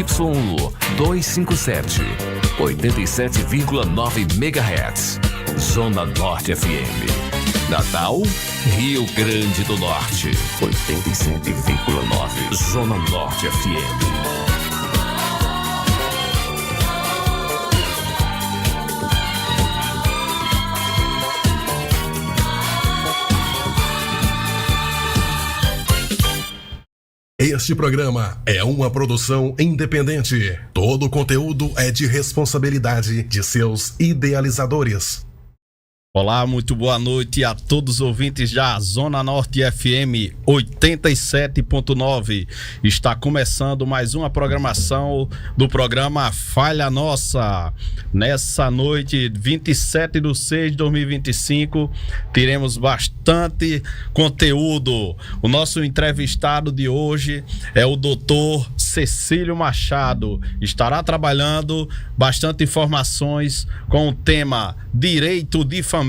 ZYU 257, 87,9 MHz. Zona Norte FM. Natal, Rio Grande do Norte, 87,9. Zona Norte FM. Este programa é uma produção independente. Todo o conteúdo é de responsabilidade de seus idealizadores. Olá, muito boa noite a todos os ouvintes da Zona Norte FM 87.9. Está começando mais uma programação do programa Falha Nossa. Nessa noite, 27/6/2025, teremos bastante conteúdo. O nosso entrevistado de hoje é o Dr. Cecílio Machado. Estará trabalhando bastante informações com o tema Direito de Família.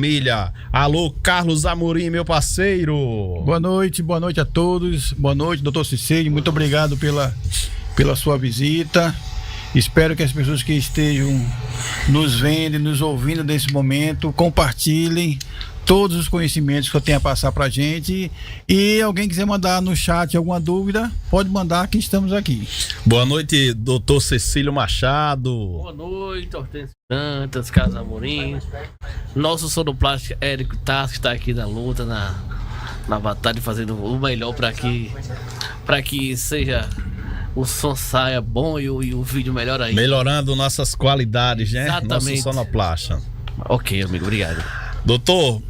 Alô, Carlos Amorim, meu parceiro. Boa noite a todos. Boa noite, doutor Cecílio. Muito obrigado pela sua visita. Espero que as pessoas que estejam nos vendo e nos ouvindo nesse momento compartilhem todos os conhecimentos que eu tenho a passar pra gente. E alguém quiser mandar no chat alguma dúvida, pode mandar que estamos aqui. Boa noite, doutor Cecílio Machado. Boa noite, Hortêncio Dantas, Carlos Amorim. Nosso sonoplasta Érico Tassi está aqui na luta, na batalha, fazendo o melhor para que seja o som saia bom e o vídeo melhor aí. Melhorando nossas qualidades, né? Exatamente. Nosso sonoplasta. Ok, amigo, obrigado. Doutor,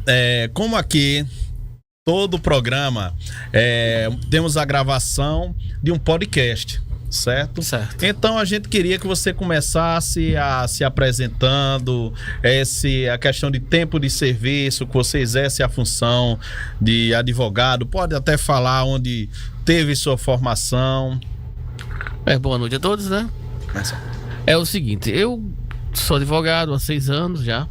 como aqui todo o programa temos a gravação de um podcast, certo? Certo. Então a gente queria que você começasse se apresentando, a questão de tempo de serviço, que você exerce a função de advogado, pode até falar onde teve sua formação. Boa noite a todos, né? É o seguinte, eu sou advogado há 6 anos já.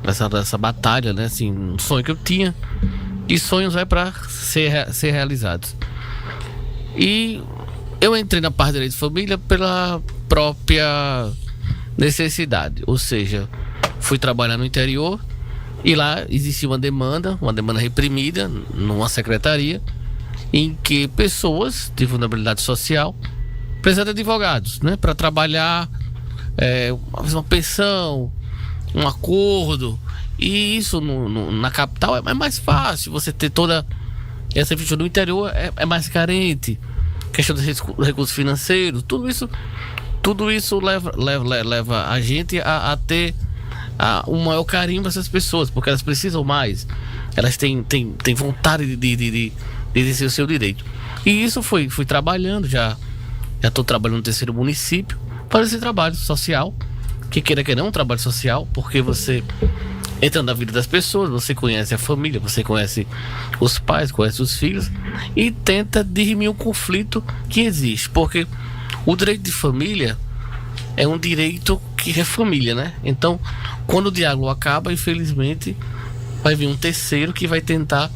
Essa batalha, né? Assim, um sonho que eu tinha. E sonhos para ser realizados. E eu entrei na parte de direito de família pela própria necessidade. Ou seja, fui trabalhar no interior e lá existia uma demanda reprimida numa secretaria em que pessoas de vulnerabilidade social precisam de advogados, né? Para trabalhar uma pensão, um acordo. E isso na capital é mais fácil. Você ter toda essa infraestrutura. No interior é mais carente. Questão de recursos financeiros, tudo isso leva a gente a ter um maior carinho para essas pessoas, porque elas precisam mais. Elas têm vontade de exercer o seu direito. E isso fui trabalhando, já estou trabalhando no 3º município, para esse trabalho social, que queira que não, um trabalho social, porque você entra na vida das pessoas, você conhece a família, você conhece os pais, conhece os filhos e tenta dirimir o conflito que existe, porque o direito de família é um direito que é família, né? Então, quando o diálogo acaba, infelizmente, vai vir um terceiro que vai tentar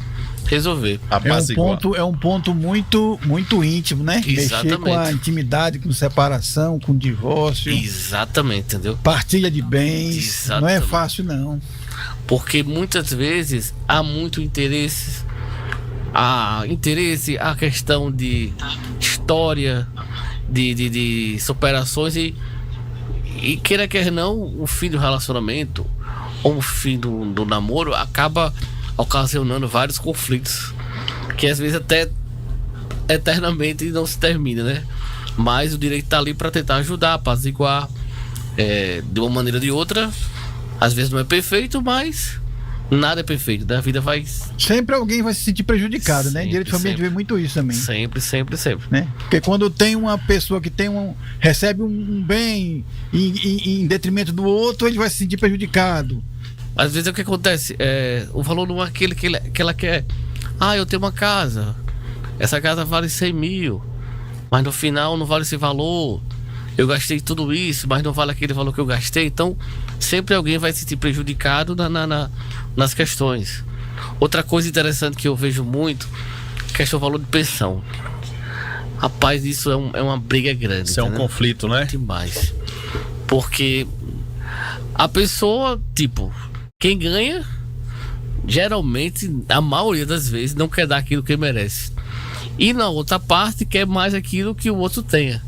resolver. É um ponto muito, muito íntimo, né? Exatamente. Mexer com a intimidade, com separação, com divórcio. Exatamente, entendeu? Partilha de bens. Exatamente. Não é fácil, não. Porque muitas vezes há muito interesse, a questão de história, de superações e queira quer não, o fim do relacionamento ou o fim do namoro acaba ocasionando vários conflitos que às vezes até eternamente não se termina, né? Mas o direito está ali para tentar ajudar, apaziguar de uma maneira ou de outra. Às vezes não é perfeito, mas nada é perfeito, né? A vida vai... Sempre alguém vai se sentir prejudicado, né? Direito de família, a gente vê muito isso também. Sempre. Né? Porque quando tem uma pessoa que recebe um bem em detrimento do outro, ele vai se sentir prejudicado. Às vezes é o que acontece, o valor não é aquele que ela quer. Eu tenho uma casa, essa casa vale 100 mil, mas no final não vale esse valor. Eu gastei tudo isso, mas não vale aquele valor que eu gastei. Então, sempre alguém vai se sentir prejudicado nas questões. Outra coisa interessante que eu vejo muito, questão do valor de pensão. Rapaz, isso é uma briga grande. Isso é um entendeu? conflito, né? Demais. Porque a pessoa, tipo, quem ganha, geralmente, a maioria das vezes, não quer dar aquilo que merece. E na outra parte, quer mais aquilo que o outro tenha.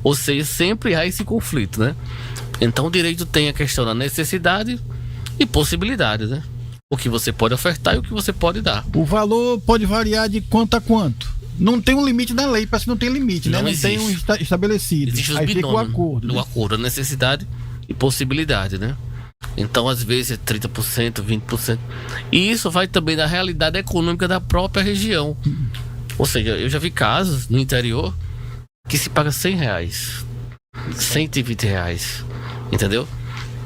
Ou seja, sempre há esse conflito, né? Então o direito tem a questão da necessidade e possibilidade, né? O que você pode ofertar e o que você pode dar. O valor pode variar de quanto a quanto. Não tem um limite na lei, parece que não tem limite, né? Não Não tem existe. um estabelecido. Existe os Aí fica o binômios acordo. do né? acordo, a necessidade e possibilidade, né? Então, às vezes, é 30%, 20%. E isso vai também da realidade econômica da própria região. Ou seja, eu já vi casos no interior que se paga R$100, R$120. Entendeu?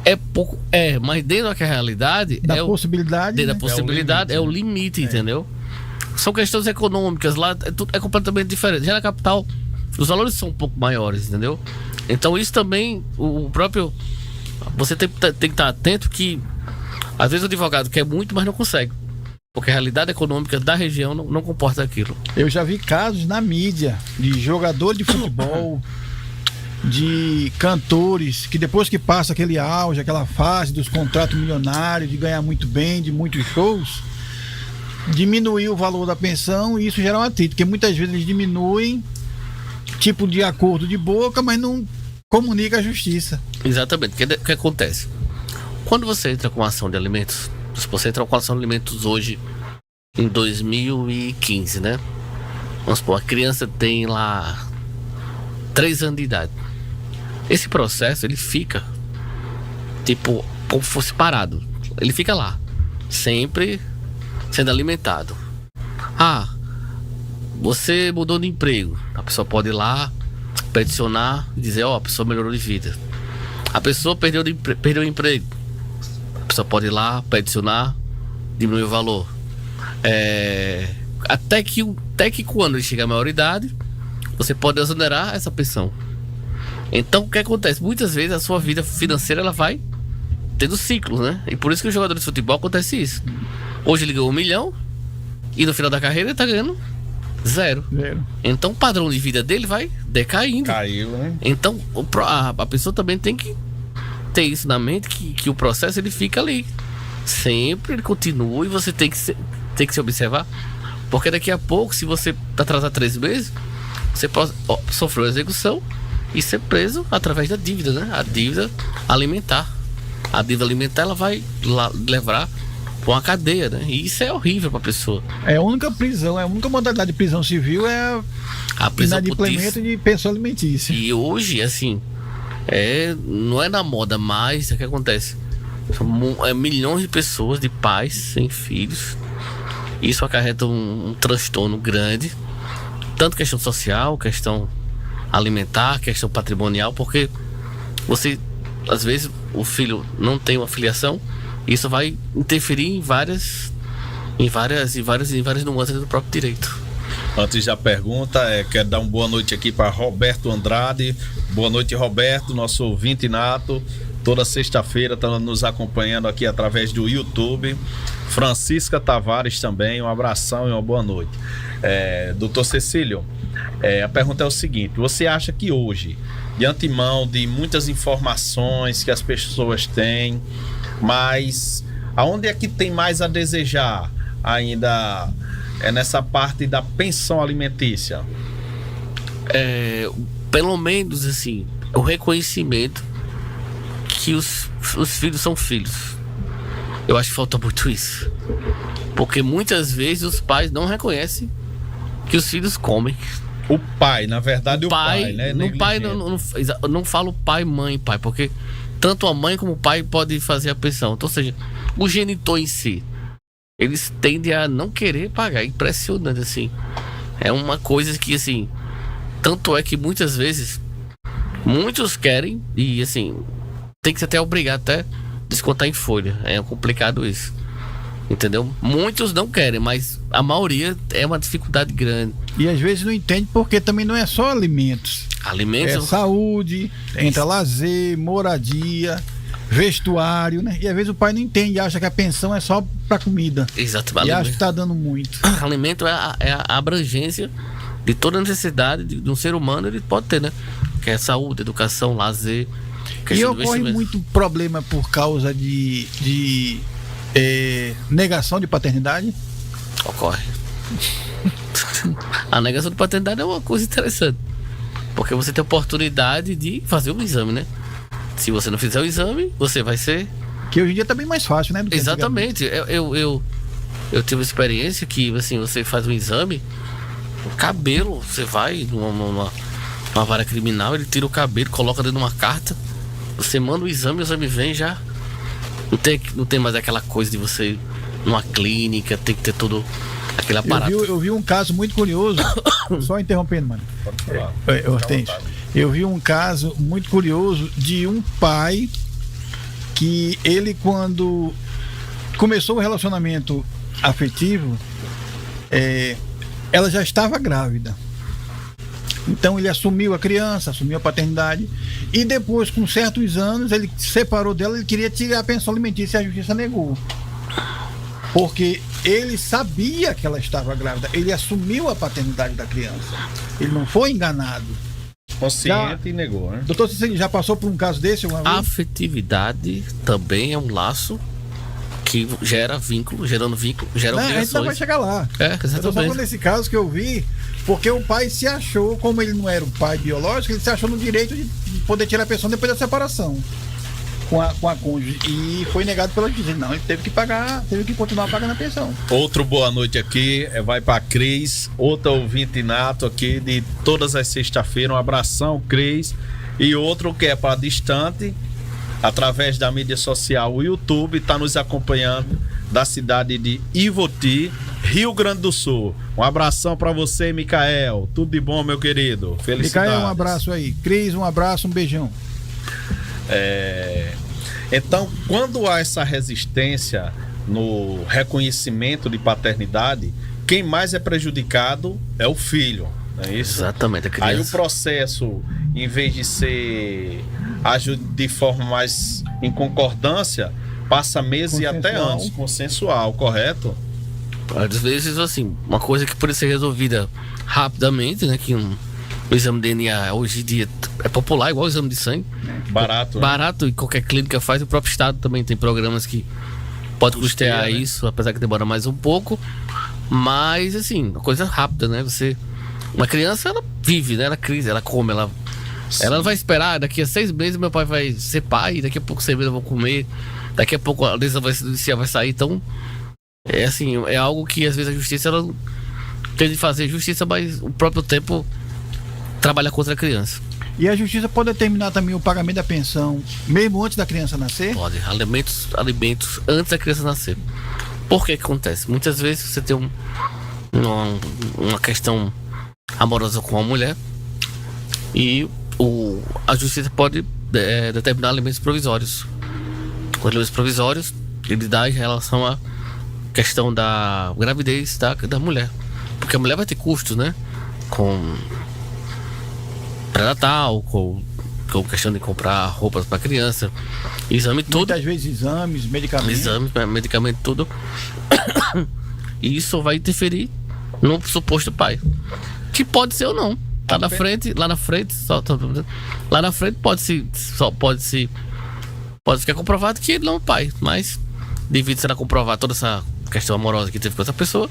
É pouco, mas dentro da realidade Da é possibilidade. dentro né? da possibilidade é o limite, entendeu? São questões econômicas, lá é completamente diferente. Já na capital, os valores são um pouco maiores, entendeu? Então isso também, o próprio... Você tem que estar atento que às vezes o advogado quer muito, mas não consegue. Porque a realidade econômica da região não comporta aquilo. Eu já vi casos na mídia de jogador de futebol, de cantores, que depois que passa aquele auge, aquela fase dos contratos milionários, de ganhar muito bem, de muitos shows, diminuir o valor da pensão, e isso gera um atrito, porque muitas vezes eles diminuem, tipo de acordo de boca, mas não comunica a justiça. Exatamente. O que acontece? Quando você entra com ação de alimentos, se você entra com ação de alimentos hoje, em 2015, né? Vamos supor, a criança tem lá 3 anos de idade. Esse processo, ele fica, tipo, como se fosse parado. Ele fica lá, sempre sendo alimentado. Ah, você mudou de emprego. A pessoa pode ir lá, peticionar e dizer, a pessoa melhorou de vida. A pessoa perdeu o emprego. A pessoa pode ir lá, peticionar, diminuir o valor. Até que quando ele chega à maioridade, você pode exonerar essa pensão. Então o que acontece? Muitas vezes a sua vida financeira ela vai tendo ciclos, né? E por isso que os jogadores de futebol acontece isso. Hoje ele ganhou 1 milhão e no final da carreira ele tá ganhando 0. Então o padrão de vida dele vai decaindo. Caiu, né? Então a pessoa também tem que ter isso na mente, que o processo ele fica ali. Sempre ele continua e você tem que se observar. Porque daqui a pouco, se você atrasar 3 meses, você pode sofrer uma execução e ser preso através da dívida, né? A dívida alimentar. A dívida alimentar ela vai levar para uma cadeia, né? E isso é horrível para a pessoa. É a única prisão, a única modalidade de prisão civil é A prisão inadimplemento de pensão alimentícia. E hoje, assim, não é na moda mais. O que acontece? São milhões de pessoas, de pais sem filhos. Isso acarreta um transtorno grande. Tanto questão social, questão alimentar, questão patrimonial, porque você, às vezes, o filho não tem uma filiação. Isso vai interferir em várias nuances do próprio direito. Antes da pergunta, quero dar uma boa noite aqui para Roberto Andrade. Boa noite, Roberto, nosso ouvinte nato. Toda sexta-feira está nos acompanhando aqui através do YouTube. Francisca Tavares também, um abração e uma boa noite. Doutor Cecílio, a pergunta é o seguinte: você acha que hoje, de antemão de muitas informações que as pessoas têm, mas aonde é que tem mais a desejar ainda nessa parte da pensão alimentícia? Pelo menos assim, o reconhecimento que os filhos são filhos. Eu acho que falta muito isso. Porque muitas vezes os pais não reconhecem que os filhos comem. O pai, na verdade, o pai, né? No pai não falo pai, mãe, pai, porque tanto a mãe como o pai pode fazer a pensão. Então, ou seja, o genitor em si, eles tendem a não querer pagar. É impressionante, assim. É uma coisa que, assim, tanto é que muitas vezes muitos querem e, assim, tem que ser até obrigado até descontar em folha. É complicado isso. Entendeu? Muitos não querem, mas a maioria é uma dificuldade grande. E às vezes não entende porque também não é só alimentos. Alimentos... É saúde, entra lazer, moradia, vestuário, né? E às vezes o pai não entende, acha que a pensão é só pra comida. Exatamente. E acha que tá dando muito. Alimento é a abrangência de toda a necessidade de um ser humano, ele pode ter, né? Que é saúde, educação, lazer. E ocorre muito problema por causa de negação de paternidade? Ocorre. A negação de paternidade é uma coisa interessante, porque você tem a oportunidade de fazer um exame, né? Se você não fizer o exame, você vai ser... Que hoje em dia tá bem mais fácil, né? Do que Exatamente. Eu tive uma experiência que, assim, você faz um exame, o cabelo, você vai numa vara criminal, ele tira o cabelo, coloca dentro de uma carta, você manda o exame vem já. Não tem mais aquela coisa de você ir numa clínica, tem que ter todo aquele aparato. Eu vi um caso muito curioso, só interrompendo, mano. Hortêncio. Eu vi um caso muito curioso de um pai que ele, quando começou o relacionamento afetivo, ela já estava grávida. Então ele assumiu a criança, assumiu a paternidade, e depois, com certos anos, ele separou dela, ele queria tirar a pensão alimentícia e a justiça negou. Porque ele sabia que ela estava grávida, ele assumiu a paternidade da criança. Ele não foi enganado. Consciente e negou, né? Doutor, você já passou por um caso desse alguma vez? Afetividade também é um laço que gera vínculo, gera Não, obrigações. a gente não vai chegar lá. Eu tô só Exatamente. falando desse caso que eu vi, porque o pai se achou, como ele não era o pai biológico, ele se achou no direito de poder tirar a pensão depois da separação com a cônjuge, e foi negado pela justiça. Não, ele teve que pagar, teve que continuar pagando a pensão. Outro boa noite aqui, vai pra Cris, outra ouvinte nato aqui de todas as sextas-feiras. Um abração, Cris. E outro que é para distante, através da mídia social, o YouTube, está nos acompanhando da cidade de Ivoti, Rio Grande do Sul. Um abração para você, Micael. Tudo de bom, meu querido. Felicidades. Micael, um abraço aí. Cris, um abraço, um beijão. Então, quando há essa resistência no reconhecimento de paternidade, quem mais é prejudicado é o filho, não é isso? Exatamente, a criança. Aí o processo, em vez de ser de forma mais em concordância, passa meses e até anos, consensual, correto? Às vezes, assim, uma coisa que pode ser resolvida rapidamente, né? Que o exame de DNA hoje em dia é popular, igual o exame de sangue. Barato. Barato, e qualquer clínica faz. O próprio estado também tem programas que pode custear isso, apesar que demora mais um pouco. Mas, assim, uma coisa rápida, né? Uma criança, ela vive, né? Ela cresce, ela come, ela não vai esperar. Daqui a 6 meses meu pai vai ser pai, daqui a pouco 6 meses eu vou comer, daqui a pouco a decisão vai sair. Então, é algo que às vezes a justiça ela tem de fazer justiça, mas o próprio tempo trabalha contra a criança. E a justiça pode determinar também o pagamento da pensão mesmo antes da criança nascer? Pode, alimentos antes da criança nascer. Por que acontece? Muitas vezes você tem uma questão amorosa com uma mulher e a justiça pode determinar alimentos provisórios. Os alimentos provisórios ele dá em relação à questão da gravidez da mulher, porque a mulher vai ter custos, né? Com pré-natal, com questão de comprar roupas para criança, exame tudo. Muitas vezes exames, medicamento tudo. E isso vai interferir no suposto pai, que pode ser ou não. Lá na frente pode ficar comprovado que ele não é o pai, mas devido a comprovar toda essa questão amorosa que teve com essa pessoa,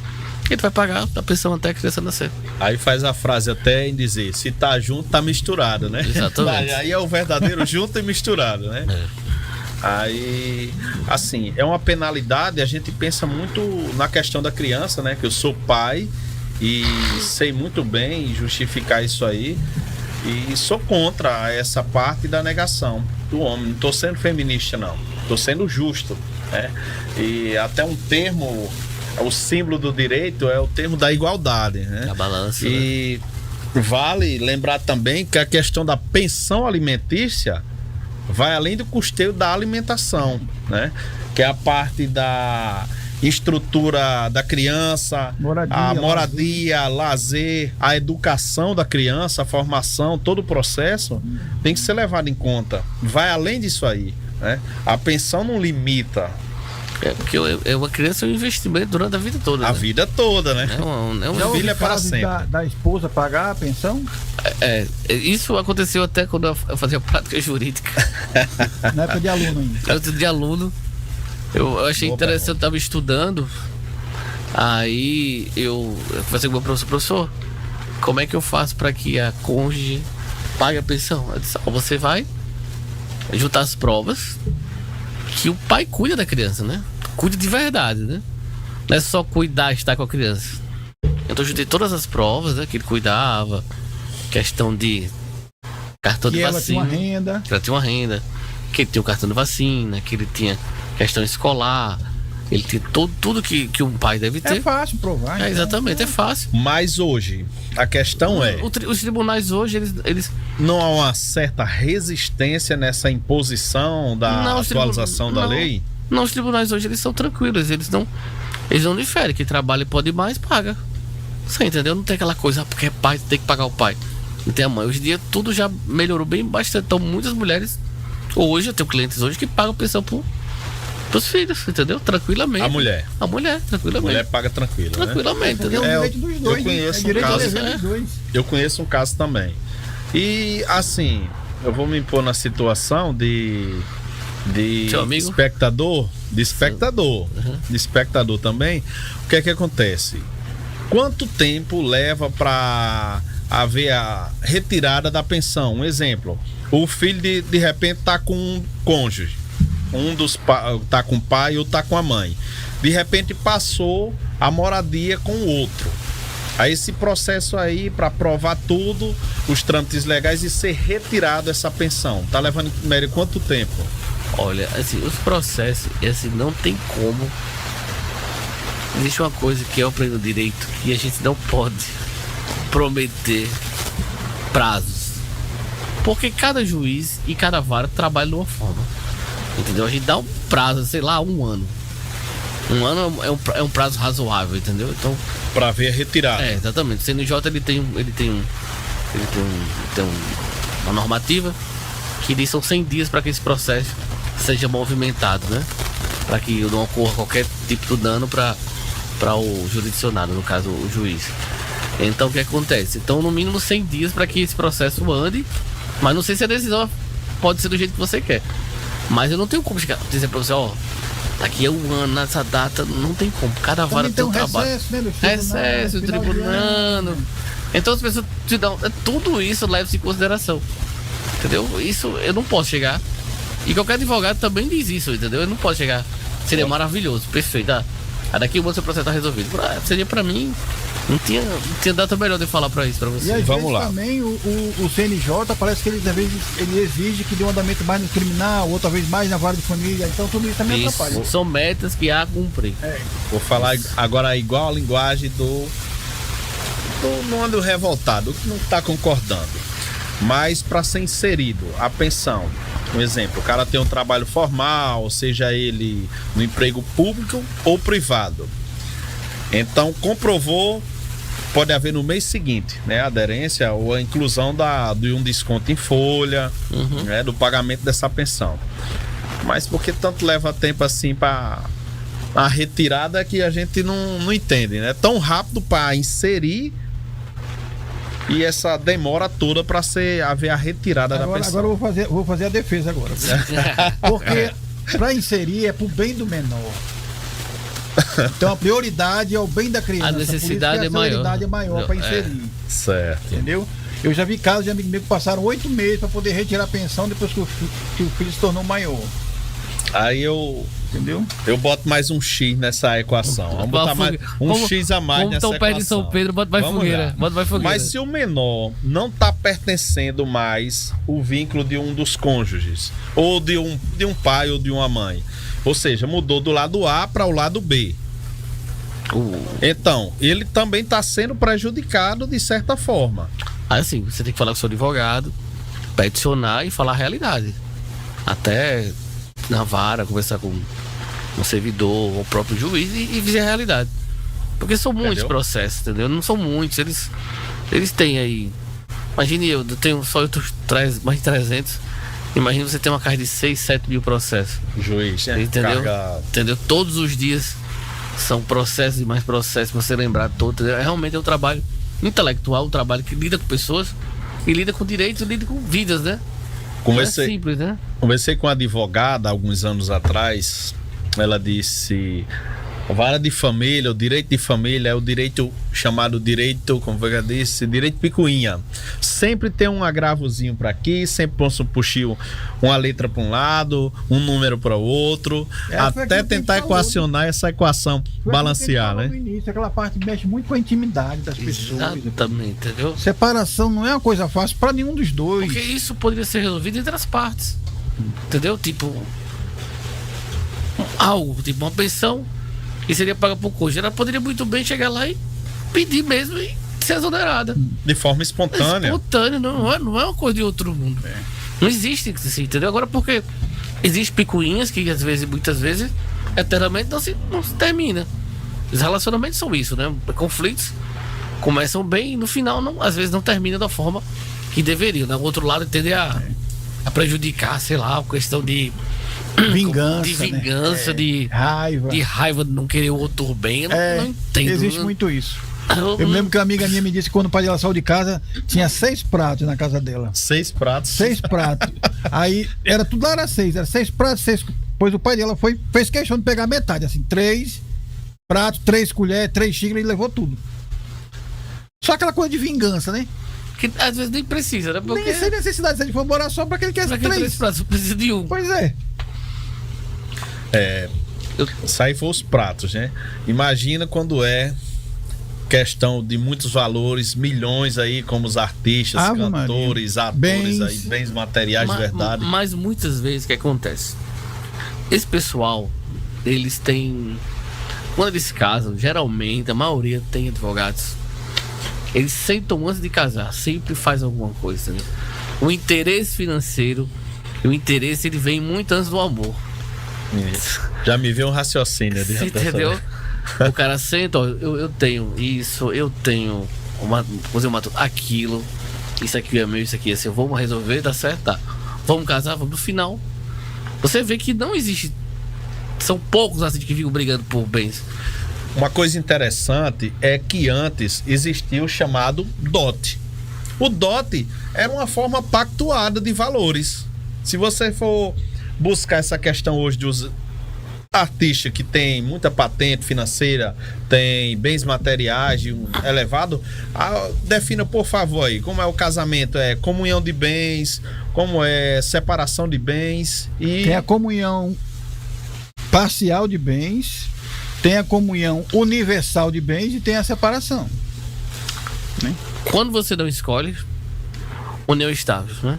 ele vai pagar a pensão até a criança nascer. Aí faz a frase até em dizer, se tá junto, tá misturado, né? Exatamente. Aí é o verdadeiro junto e misturado, né? Aí, assim, é uma penalidade, a gente pensa muito na questão da criança, né? Que eu sou pai e sei muito bem justificar isso aí. E sou contra essa parte da negação do homem. Não tô sendo feminista, não. Tô sendo justo, né? E até um termo... O símbolo do direito é o termo da igualdade, né? A balança. E vale lembrar também que a questão da pensão alimentícia vai além do custeio da alimentação, né? Que é a parte da estrutura da criança, a moradia, lazer, a educação da criança, a formação, todo o processo tem que ser levado em conta. Vai além disso aí, né? A pensão não limita. Porque uma criança é um investimento durante a vida toda. A né? vida toda, né? É um Já houve filho é para casos sempre. da esposa pagar a pensão? Isso aconteceu até quando eu fazia prática jurídica. Na época de aluno ainda. Antes de aluno. Eu achei Boa interessante, pergunta. eu estava estudando. Aí eu falei com o meu professor, como é que eu faço para que a cônjuge pague a pensão? Eu disse, você vai juntar as provas que o pai cuida da criança, né? Cuida de verdade, né? Não é só cuidar, estar com a criança. Então eu juntei todas as provas, né? Que ele cuidava, questão de cartão Que de ela tinha vacina, uma renda. que ela tinha uma renda, que ele tinha o cartão de vacina, que ele tinha questão escolar, ele tinha tudo que um pai deve ter. É fácil provar. então. Exatamente, é fácil. Mas hoje, a questão é, Os tribunais hoje, eles não há uma certa resistência nessa imposição da Não, os atualização da não. lei? Não, os tribunais hoje eles são tranquilos, eles não diferem. Quem trabalha e pode mais, paga. Você entendeu? Não tem aquela coisa, porque é pai, tem que pagar o pai. Não tem a mãe. Hoje em dia tudo já melhorou bem bastante. Então muitas mulheres, hoje eu tenho clientes hoje que pagam pensão pros filhos, entendeu? Tranquilamente. A mulher. A mulher, A tranquilamente. mulher paga tranquilo, né? Tranquilamente, Porque é entendeu? um direito dos dois. eu conheço é um direito caso, e dever né? dos dois. Eu conheço um caso também. E assim, eu vou me impor na situação de Seu amigo? espectador, de espectador também. O que é que acontece? Quanto tempo leva para haver a retirada da pensão? Um exemplo, o filho de repente tá com um cônjuge, tá com o pai ou tá com a mãe. De repente passou a moradia com o outro. Aí esse processo aí, para provar tudo, os trâmites legais e ser retirado essa pensão, tá levando em média quanto tempo? Olha, assim, os processos, assim, não tem como. Existe uma coisa que eu aprendi no direito, que a gente não pode prometer prazos. Porque cada juiz e cada vara trabalha de uma forma. Entendeu? A gente dá um prazo, sei lá, 1 ano. 1 ano é um prazo razoável, entendeu? Então, Para ver a retirada. exatamente. O CNJ ele tem uma normativa que diz que são 100 dias para que esse processo seja movimentado, né? Para que não ocorra qualquer tipo de dano para o jurisdicionado, no caso o juiz. Então o que acontece? Então no mínimo 100 dias para que esse processo ande, mas não sei se a decisão pode ser do jeito que você quer. Mas eu não tenho como dizer para você, ó, daqui a 1 ano, nessa data, não tem como. Cada vara tem um trabalho. Recesso, né, Recesso, tribunando. Então as pessoas te dão. Tudo isso leva-se em consideração. Entendeu? Isso eu não posso chegar. E qualquer advogado também diz isso, entendeu? Eu não posso chegar. Seria maravilhoso, perfeito. Daqui 1 ano seu processo tá resolvido. Seria pra mim. Não tinha data melhor de falar pra isso pra você. E às Vamos vezes lá. também o CNJ parece que ele, às vezes, ele exige que dê um andamento mais no criminal, outra vez mais na vara de família. Então tudo isso também atrapalha. Isso, são metas que há a cumprir. Vou falar agora igual a linguagem do não ando revoltado, que não está concordando. Mas para ser inserido a pensão, um exemplo, o cara tem um trabalho formal, seja ele no emprego público ou privado. Então comprovou, pode haver no mês seguinte, né, a aderência ou a inclusão de um desconto em folha, né, do pagamento dessa pensão. Mas por que tanto leva tempo assim para a retirada que a gente não entende, né? Tão rápido para inserir e essa demora toda para haver a retirada da pensão. Agora eu vou fazer a defesa agora. Porque para inserir é pro bem do menor. Então a prioridade é o bem da criança. A necessidade por isso que a é maior. celeridade é maior para inserir. Certo. Entendeu? Eu já vi casos de amigos meus que passaram 8 meses para poder retirar a pensão depois que o filho se tornou maior. Aí eu Entendeu? boto mais um X nessa equação. Vamos botar mais um X a mais nessa Como tão perto de equação. São Pedro, bota mais Vamos fogueira. lá. Bota mais fogueira. Mas se o menor não está pertencendo mais o vínculo de um dos cônjuges, ou de um pai ou de uma mãe, ou seja, mudou do lado A para o lado B. Então, ele também está sendo prejudicado de certa forma. Aí assim, você tem que falar com o seu advogado, peticionar e falar a realidade. Até na vara, conversar com um servidor, o próprio juiz e dizer a realidade. Porque são muitos Entendeu? processos, entendeu? Não são muitos, eles têm aí. Imagine eu tenho mais de 300. Imagina você ter uma carga de 6, 7 mil processos. Juiz, né? Entendeu? Carga... Entendeu? Todos os dias são processos e mais processos pra você lembrar todo. Entendeu? Realmente é um trabalho intelectual, um trabalho que lida com pessoas e lida com direitos e lida com vidas, né? Não é simples, né? Conversei com uma advogada alguns anos atrás. Ela disse: a vara de família, o direito de família é o direito chamado direito, como foi que ela disse, direito picuinha. Sempre tem um agravozinho para aqui, sempre posso puxar uma letra para um lado, um número para o outro, até tentar equacionar essa equação, balancear, né? No início, aquela parte mexe muito com a intimidade das pessoas. Exatamente, entendeu? Separação não é uma coisa fácil para nenhum dos dois. Porque isso poderia ser resolvido entre as partes. Entendeu? Tipo, algo, tipo uma pensão que seria paga por coisa. Ela poderia muito bem chegar lá e pedir mesmo e ser exonerada. De forma espontânea. Espontânea, não é uma coisa de outro mundo. Não existe assim, entendeu? Agora, porque existem picuinhas que às vezes, muitas vezes, eternamente não se termina. Os relacionamentos são isso, né? Conflitos começam bem e no final, às vezes, não termina da forma que deveriam. Né? O outro lado tende a prejudicar, sei lá, a questão de vingança, né? de raiva de não querer o outro bem. Eu não entendo. Existe muito isso. Eu lembro que uma amiga minha me disse que quando o pai dela saiu de casa, tinha 6 pratos na casa dela. 6 pratos? 6 pratos. Aí, tudo lá era 6. Era 6 pratos, 6. Pois o pai dela fez questão de pegar metade, assim, 3 pratos, 3 colheres, 3 xícaras e levou tudo. Só aquela coisa de vingança, né? Que às vezes nem precisa, né? Porque... Nem sem necessidade, se ele for morar só pra que ele quer 3 pratos, precisa de um. Pois é. Isso aí foi os pratos, né? Imagina quando é questão de muitos valores, milhões aí, como os artistas, cantores, atores, aí, bens materiais de verdade. Mas muitas vezes o que acontece? Esse pessoal, eles têm... Quando eles casam, geralmente, a maioria tem advogados. Eles sentam antes de casar, sempre faz alguma coisa, né? O interesse financeiro, o interesse, ele vem muito antes do amor. Já me veio um raciocínio. Entendeu? O cara senta, ó, eu tenho isso, eu tenho aquilo, isso aqui é meu, isso aqui é seu, vamos resolver, dá certo, tá? Vamos casar, vamos no final. Você vê que não existe, são poucos assim que ficam brigando por bens. Uma coisa interessante é que antes existia o chamado dote. O dote era uma forma pactuada de valores. Se você for buscar essa questão hoje dos artistas que tem muita patente financeira, tem bens materiais de um elevado, defina por favor aí, como é o casamento, é comunhão de bens, como é separação de bens e... Tem a comunhão parcial de bens, tem a comunhão universal de bens e tem a separação, né? Quando você não escolhe, união estável, né?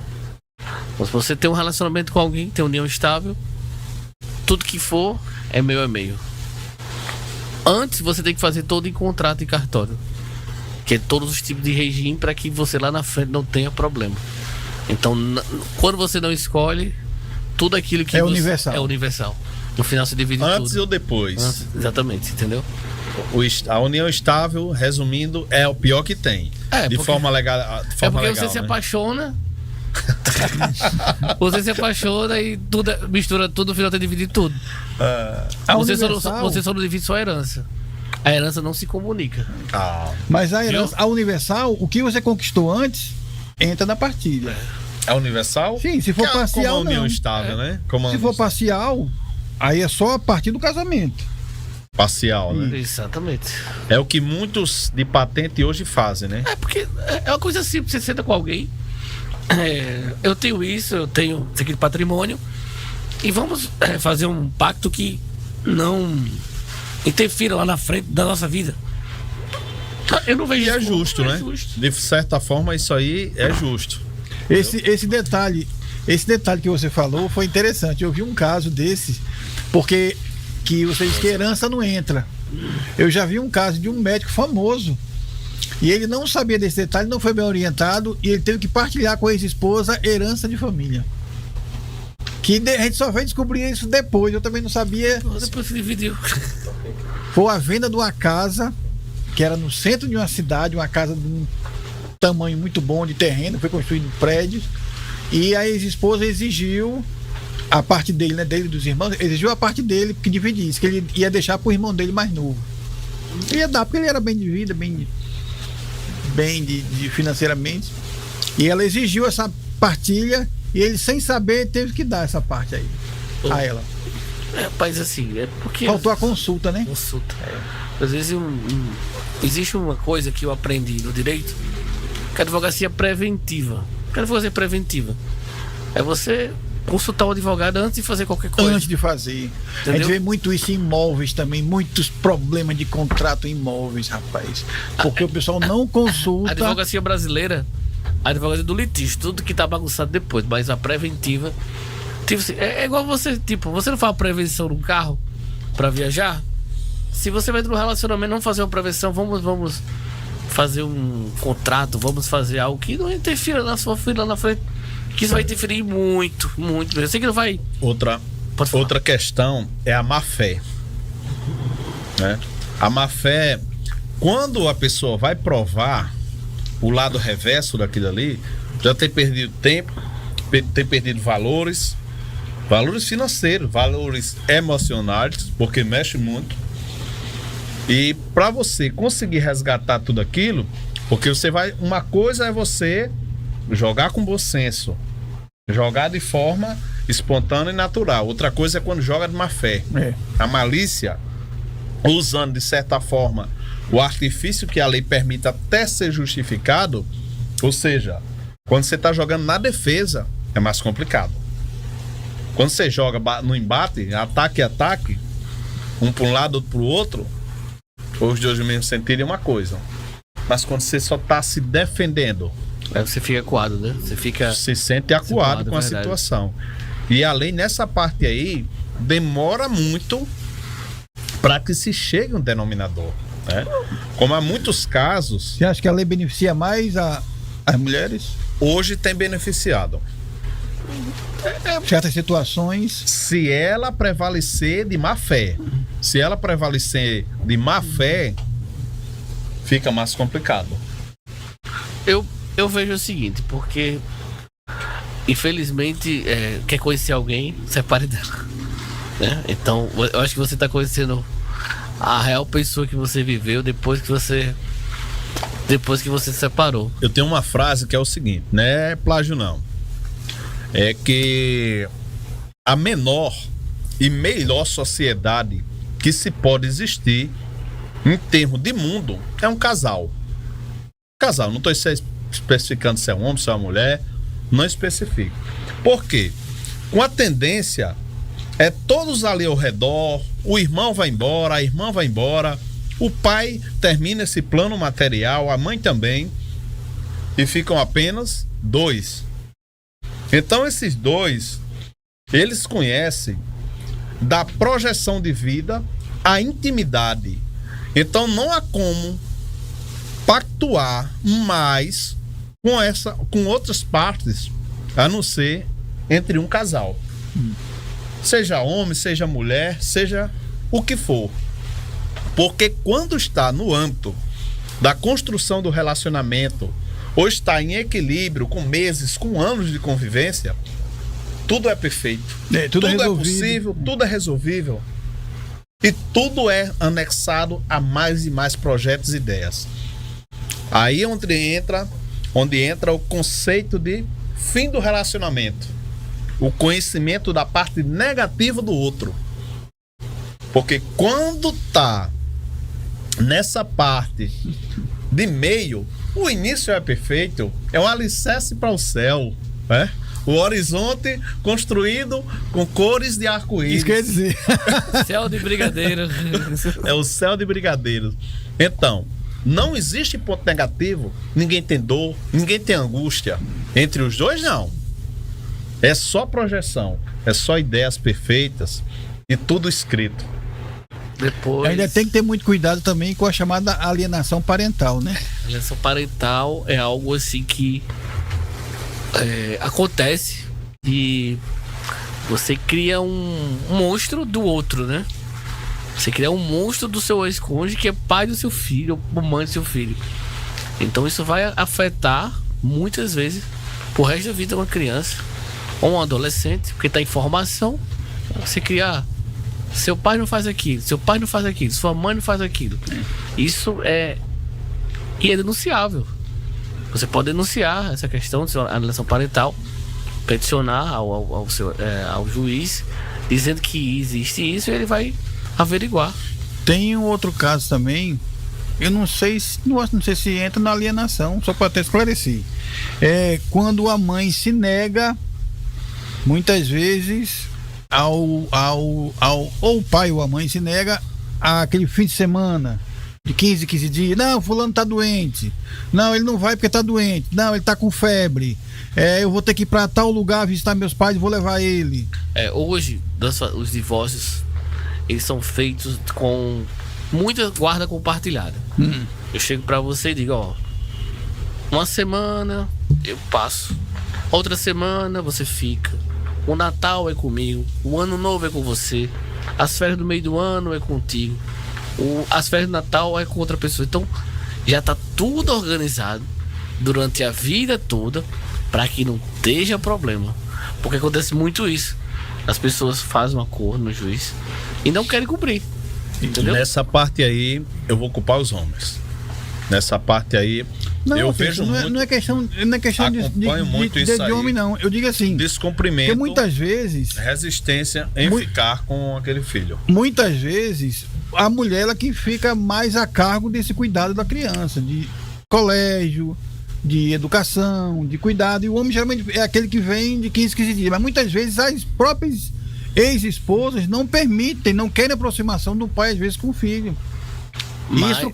Se você tem um relacionamento com alguém, tem união estável, tudo que for é meio. Antes você tem que fazer todo em contrato e cartório, que é todos os tipos de regime para que você lá na frente não tenha problema. Então, quando você não escolhe, tudo aquilo que é universal. É universal. No final você divide antes tudo. Ou depois. Antes, exatamente, entendeu? A união estável, resumindo, é o pior que tem. De forma legal. Você se apaixona. Você se apaixona e tudo, mistura tudo, no final tem que dividir tudo. Você só não divide só a herança. A herança não se comunica. Mas a herança, a universal, o que você conquistou antes, entra na partilha. É universal? Sim, se for parcial, como a união não. estável, né? Se for parcial, aí é só a partir do casamento. Parcial, né? Exatamente. É o que muitos de patente hoje fazem, né? Porque é uma coisa simples, você senta com alguém, eu tenho isso, eu tenho isso aqui de patrimônio, e vamos fazer um pacto que não interfira lá na frente da nossa vida. Eu não vejo isso. E é isso justo, né? Justo. De certa forma, isso aí é justo. Esse detalhe que você falou foi interessante. Eu vi um caso desse, porque que você diz que herança não entra. Eu já vi um caso de um médico famoso e ele não sabia desse detalhe, não foi bem orientado e ele teve que partilhar com a ex-esposa herança de família. Que a gente só veio descobrir isso depois, eu também não sabia. Depois se dividiu. Foi a venda de uma casa que era no centro de uma cidade, uma casa de um tamanho muito bom de terreno, foi construído prédios E a ex-esposa exigiu a parte dele, né? Dele, dos irmãos, exigiu a parte dele que dividisse, que ele ia deixar pro irmão dele mais novo. Ele ia dar, porque ele era bem de vida, bem de financeiramente. E ela exigiu essa partilha e ele, sem saber, teve que dar essa parte aí a ela. Rapaz, assim, é porque... Faltou a consulta, né? Consulta. Às vezes existe uma coisa que eu aprendi no direito, que é a advocacia preventiva. O que é a advocacia preventiva? É você consultar o advogado antes de fazer qualquer coisa. Antes de fazer. Entendeu? A gente vê muito isso em imóveis também, muitos problemas de contrato em imóveis, rapaz. Porque o pessoal não consulta. A advocacia brasileira, a advocacia do litígio, tudo que tá bagunçado depois, mas a preventiva, tipo assim, é igual você, tipo, você não faz uma prevenção no carro pra viajar? Se você vai no relacionamento, não fazer uma prevenção, vamos fazer um contrato, vamos fazer algo que não interfira na sua vida lá na frente, que isso vai interferir muito, muito. Eu sei que não vai. Outra questão é a má fé, né? A má fé, quando a pessoa vai provar o lado reverso daquilo ali, já tem perdido tempo, tem perdido valores financeiros, valores emocionais, porque mexe muito. E para você conseguir resgatar tudo aquilo, porque você vai, uma coisa é você jogar com bom senso, jogar de forma espontânea e natural. Outra coisa é quando joga de má fé. A malícia, usando de certa forma o artifício que a lei permite até ser justificado, ou seja, quando você está jogando na defesa, é mais complicado. Quando você joga no embate, ataque, um para um lado, outro para o outro, os dois no mesmo sentido é uma coisa. Mas quando você só está se defendendo, Aí você fica acuado, né? se sente acuado com a situação. E a lei nessa parte aí demora muito para que se chegue um denominador, né? Como há muitos casos. Você acha que a lei beneficia mais as mulheres? Hoje tem beneficiado. Certas situações. Se ela prevalecer de má fé. Se ela prevalecer de má fé, fica mais complicado. Eu vejo o seguinte, porque infelizmente quer conhecer alguém, separe dela, né? Então eu acho que você tá conhecendo a real pessoa que você viveu depois que você se separou. Eu tenho uma frase que é o seguinte, não é plágio não, é que a menor e melhor sociedade que se pode existir em termos de mundo é um casal. Casal, não estou especificando se é um homem, se é uma mulher, não especifico. Por quê? Com a tendência é todos ali ao redor, o irmão vai embora, a irmã vai embora, o pai termina esse plano material, a mãe também, e ficam apenas dois. Então esses dois, eles conhecem da projeção de vida a intimidade. Então não há como pactuar mais com outras partes a não ser entre um casal. Seja homem, seja mulher, seja o que for. Porque quando está no âmbito da construção do relacionamento, ou está em equilíbrio com meses, com anos de convivência, tudo é perfeito. Tudo é possível, tudo é resolvível. E tudo é anexado a mais e mais projetos e ideias. Aí é onde entra o conceito de fim do relacionamento. O conhecimento da parte negativa do outro. Porque quando tá nessa parte de meio, o início é perfeito, é um alicerce para o céu, né? O horizonte construído com cores de arco-íris. Isso quer dizer. Céu de brigadeiro. É o céu de brigadeiros. Então, não existe ponto negativo, ninguém tem dor, ninguém tem angústia. Entre os dois, não. É só projeção, é só ideias perfeitas e tudo escrito. Depois, Ainda tem que ter muito cuidado também com a chamada alienação parental, né? alienação parental é algo assim que acontece e você cria um monstro do outro, né? Você cria um monstro do seu ex-cônjuge que é pai do seu filho ou mãe do seu filho. Então isso vai afetar muitas vezes pro resto da vida uma criança ou um adolescente, porque tá em formação, você criar. Seu pai não faz aquilo, seu pai não faz aquilo, sua mãe não faz aquilo. Isso é denunciável. Você pode denunciar essa questão de alienação parental, peticionar ao juiz, dizendo que existe isso, e ele vai averiguar. Tem um outro caso também, eu não sei se entra na alienação, só para até esclarecer. É quando a mãe se nega, muitas vezes, ou o pai ou a mãe se nega àquele fim de semana, de 15 dias. Não, fulano tá doente. Não, ele não vai porque tá doente. Não, ele tá com febre. Eu vou ter que ir para tal lugar visitar meus pais e vou levar ele. Hoje, os divórcios, eles são feitos com muita guarda compartilhada. Eu chego para você e digo, ó, uma semana eu passo, outra semana você fica. O Natal é comigo, o Ano Novo é com você, as férias do meio do ano é contigo, as férias do Natal é com outra pessoa. Então já tá tudo organizado durante a vida toda para que não esteja problema. Porque acontece muito isso. As pessoas fazem um acordo no juiz e não querem cumprir. Entendeu? Nessa parte aí, eu vou culpar os homens. Nessa parte aí, não, eu vejo muito. Não é questão de homem, não. Eu digo assim, descumprimento, porque muitas vezes resistência em ficar com aquele filho. Muitas vezes a mulher ela que fica mais a cargo desse cuidado da criança, de colégio, de educação, de cuidado, e o homem geralmente é aquele que vem de 15 dias, mas muitas vezes as próprias ex-esposas não permitem, não querem aproximação do pai às vezes com o filho. E isso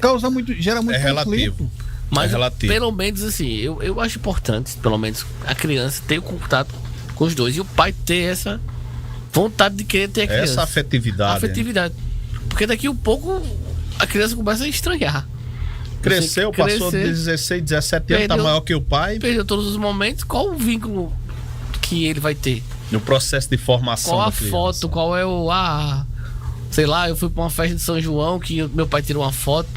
gera muito relativo. Mas pelo menos assim, eu acho importante, pelo menos a criança ter o contato com os dois e o pai ter essa vontade de querer ter a criança. Essa afetividade. Porque daqui a pouco a criança começa a estranhar. Passou de 16, 17 anos, tá maior que o pai. Perdeu todos os momentos. Qual o vínculo que ele vai ter? No processo de formação. Qual a foto? Qual é sei lá, eu fui pra uma festa de São João que meu pai tirou uma foto.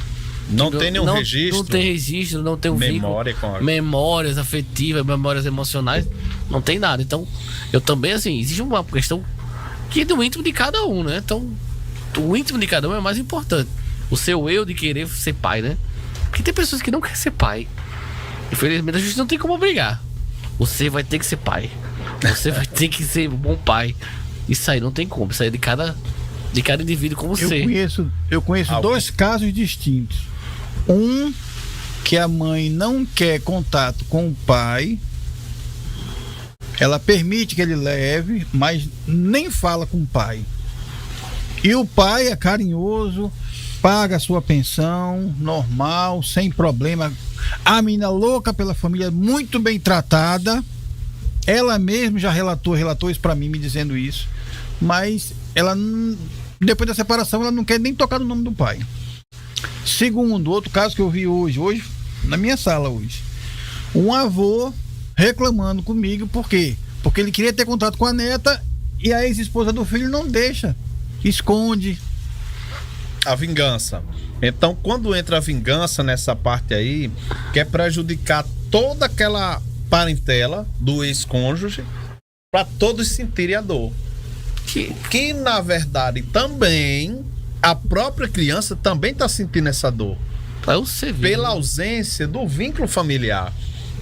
Não tem nenhum registro. Não tem registro, não tem um memória vínculo. Memórias afetivas, memórias emocionais. Não tem nada. Então, eu também, assim, existe uma questão que é do íntimo de cada um, né? Então, o íntimo de cada um é mais importante. O seu eu de querer ser pai, né? Porque tem pessoas que não querem ser pai. Infelizmente, a gente não tem como obrigar. Você vai ter que ser pai. Você vai ter que ser um bom pai. Isso aí não tem como. Isso aí é de cada indivíduo como você. Eu conheço dois casos distintos. Um, que a mãe não quer contato com o pai. Ela permite que ele leve, mas nem fala com o pai. E o pai é carinhoso, paga a sua pensão, normal, sem problema. A menina louca pela família, muito bem tratada. Ela mesma já relatou isso pra mim, me dizendo isso. Mas ela, depois da separação, ela não quer nem tocar no nome do pai. Segundo, outro caso que eu vi hoje, na minha sala hoje. Um avô reclamando comigo, por quê? Porque ele queria ter contato com a neta e a ex-esposa do filho não deixa, esconde. A vingança. Então, quando entra a vingança nessa parte aí, quer prejudicar toda aquela parentela do ex-cônjuge para todos sentirem a dor. Que na verdade também a própria criança também está sentindo essa dor. Pela ausência do vínculo familiar.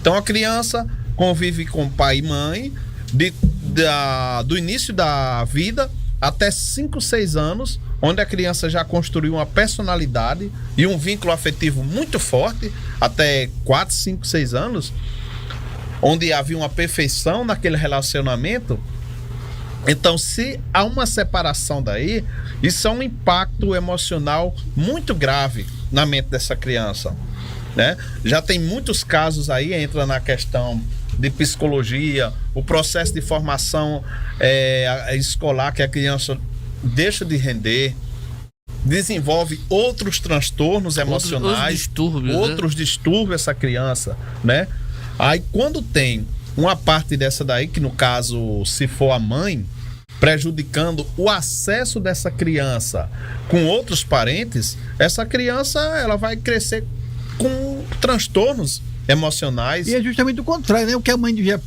Então a criança convive com pai e mãe do início da vida até 5, 6 anos, onde a criança já construiu uma personalidade e um vínculo afetivo muito forte, até 4, 5, 6 anos, onde havia uma perfeição naquele relacionamento. Então, se há uma separação daí, isso é um impacto emocional muito grave na mente dessa criança, né? Já tem muitos casos aí, entra na questão de psicologia, o processo de formação escolar, que a criança deixa de render, desenvolve outros transtornos emocionais, outros distúrbios essa criança, né? Aí quando tem uma parte dessa daí, que no caso, se for a mãe, prejudicando o acesso dessa criança com outros parentes, essa criança ela vai crescer com transtornos emocionais. E é justamente o contrário, né? O que a mãe devia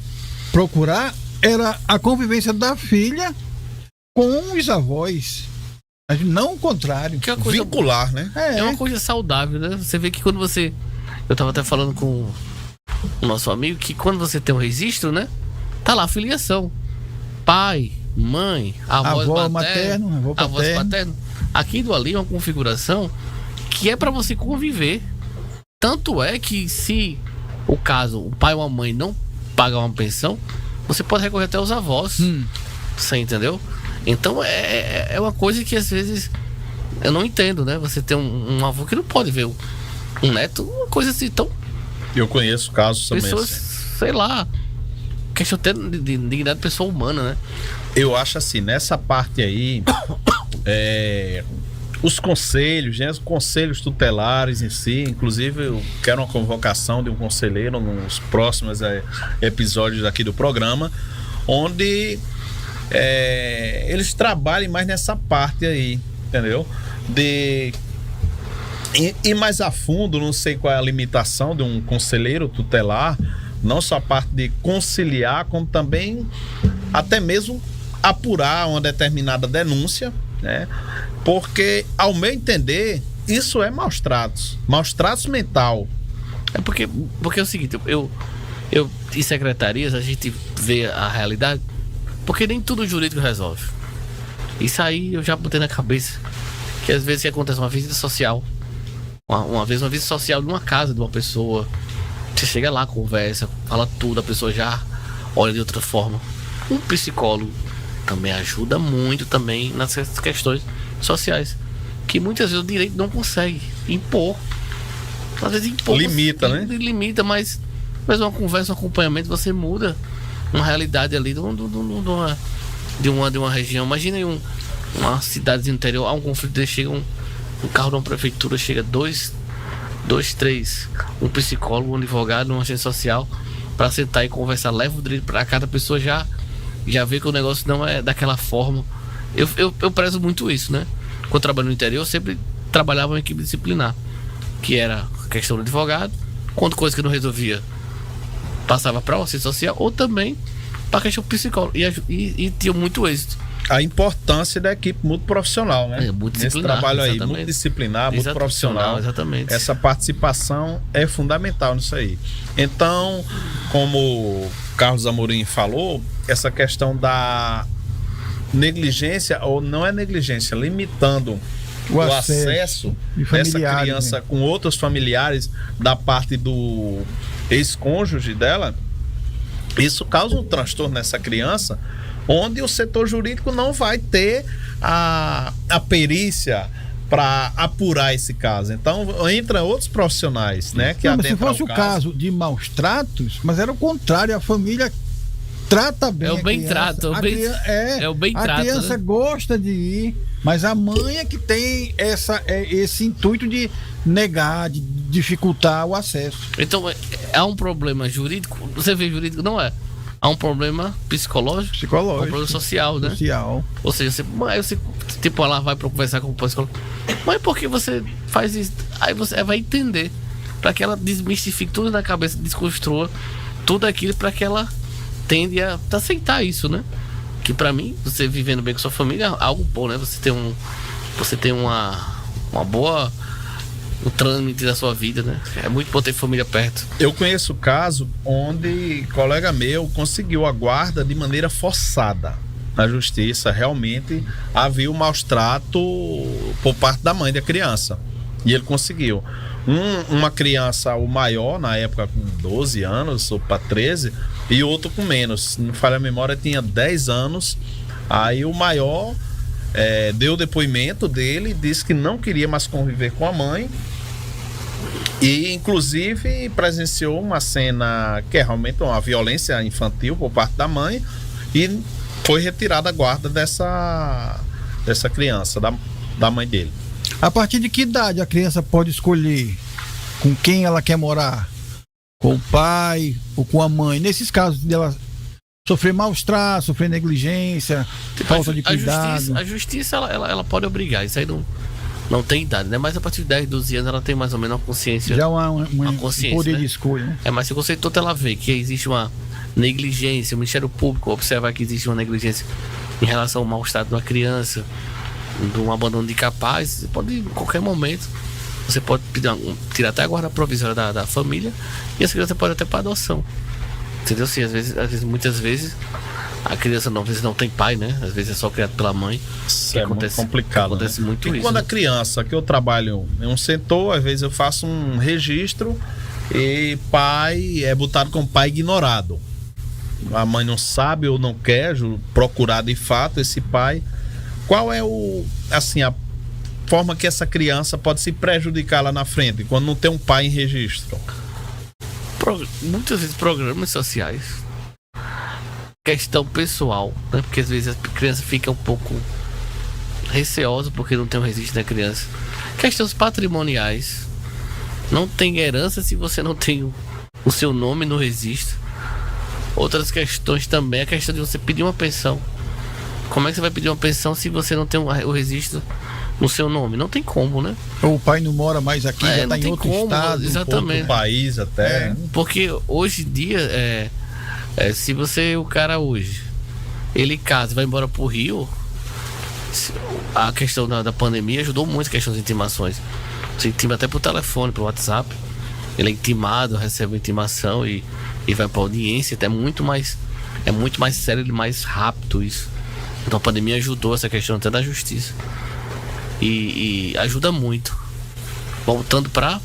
procurar era a convivência da filha com os avós. Mas não o contrário. Que é uma coisa, Vincular, né? é uma coisa saudável, né? Você vê que quando você... Eu tava até falando com o nosso amigo que quando você tem um registro, né? Tá lá a filiação. Pai, mãe, avós avô materno, materno, avô avós paterno. paterno. Aquilo ali é uma configuração que é pra você conviver. Tanto é que se o caso, o pai ou a mãe não pagam uma pensão, você pode recorrer até aos avós. Você entendeu? Então é uma coisa que às vezes eu não entendo, né? Você tem um avô que não pode ver um neto, uma coisa assim tão... Eu conheço casos também Pessoas, assim. sei lá, questão até de dignidade de pessoa humana, né? Eu acho assim, nessa parte aí, os conselhos, né, os conselhos tutelares em si, inclusive eu quero uma convocação de um conselheiro nos próximos episódios aqui do programa, onde eles trabalhem mais nessa parte aí, entendeu? De ir mais a fundo, não sei qual é a limitação de um conselheiro tutelar, não só a parte de conciliar, como também até mesmo apurar uma determinada denúncia, né? Porque, ao meu entender, isso é maus tratos mental. É porque é o seguinte, eu em secretarias a gente vê a realidade, porque nem tudo jurídico resolve. Isso aí eu já botei na cabeça, que às vezes que acontece uma visita social, uma visita social numa casa de uma pessoa, você chega lá, conversa, fala tudo, a pessoa já olha de outra forma. Um psicólogo também ajuda muito também nessas questões sociais, que muitas vezes o direito não consegue impor. Às vezes impor, Limita, né? Limita, mas uma conversa, um acompanhamento, você muda uma realidade ali de uma região. Imagina aí uma cidade do interior, há um conflito, chega um carro de uma prefeitura, chega dois, três, um psicólogo, um advogado, uma agente social, para sentar e conversar, leva o direito para cada pessoa, já vê que o negócio não é daquela forma. Eu prezo muito isso, né? Quando eu trabalho no interior, eu sempre trabalhava em equipe disciplinar, que era a questão do advogado, quando coisa que não resolvia, passava para o assistente social, ou também para a questão psicóloga, e tinha muito êxito. A importância da equipe multiprofissional, né? Nesse trabalho aí, exatamente. multidisciplinar, multiprofissional. Exatamente. Essa participação é fundamental nisso aí. Então, como o Carlos Amorim falou, essa questão da negligência, ou não é negligência, limitando o acesso dessa criança, né, com outros familiares da parte do ex-cônjuge dela, isso causa um transtorno nessa criança, onde o setor jurídico não vai ter a perícia para apurar esse caso. Então entra outros profissionais, né, que se fosse o caso de maus tratos, mas era o contrário, a família trata bem. É o bem trato. É o bem trato. A criança, né, gosta de ir, mas a mãe é que tem esse intuito de negar, de dificultar o acesso. Então, há um problema jurídico, você vê jurídico, não é? Há um problema psicológico, um problema social, né? Ou seja, você tipo, ela vai para conversar com o psicólogo, mas por que você faz isso? Aí você vai entender, para que ela desmistifique tudo na cabeça, desconstrua tudo aquilo, para que ela tende a aceitar isso, né? Que pra mim, você vivendo bem com sua família é algo bom, né? Você tem uma boa, o trâmite da sua vida, né? É muito bom ter família perto. Eu conheço o caso onde colega meu conseguiu a guarda de maneira forçada na justiça. Realmente havia um maus trato por parte da mãe da criança, e ele conseguiu. Uma criança, o maior na época com 12 anos ou para 13, e outro com menos, não falha a memória, tinha 10 anos. Aí o maior deu o depoimento dele, disse que não queria mais conviver com a mãe, e inclusive presenciou uma cena que é realmente uma violência infantil por parte da mãe, e foi retirada a guarda dessa criança, da mãe dele. A partir de que idade a criança pode escolher com quem ela quer morar? Com o pai ou com a mãe? Nesses casos dela sofrer maus tratos, sofrer negligência, falta de cuidado. A justiça ela pode obrigar, isso aí não tem idade, né? Mas a partir de 10, 12 anos ela tem mais ou menos uma consciência. Já uma consciência, poder, né, de escolha, né? Mas se o conceito todo ela vê que existe uma negligência, o Ministério Público observar que existe uma negligência em relação ao mau estado de uma criança, de um abandono de capaz, você pode, em qualquer momento, você pode tirar até a guarda provisória da família e essa criança pode até para adoção. Entendeu? Assim, muitas vezes a criança às vezes não tem pai, né? Às vezes é só criado pela mãe. Isso é muito complicado. Acontece muito e isso. quando né? a criança, que eu trabalho em um setor, às vezes eu faço um registro e pai é botado como pai ignorado. A mãe não sabe ou não quer procurar de fato esse pai. Qual é a forma que essa criança pode se prejudicar lá na frente, quando não tem um pai em registro? Muitas vezes programas sociais, questão pessoal, né? Porque às vezes a criança fica um pouco receosa porque não tem um registro da criança. Questões patrimoniais, não tem herança se você não tem o seu nome no registro. Outras questões também, a questão de você pedir uma pensão. Como é que você vai pedir uma pensão se você não tem o registro no seu nome? Não tem como, né? Ou o pai não mora mais aqui, já está em outro estado, exatamente. Outro país até. Porque hoje em dia, se o cara hoje, ele casa e vai embora pro Rio, a questão da pandemia ajudou muito a questão das intimações. Você intima até por telefone, por WhatsApp. Ele é intimado, recebe uma intimação e vai pra audiência. É muito mais sério e mais rápido isso. Então a pandemia ajudou essa questão até da justiça. E ajuda muito. Voltando pra...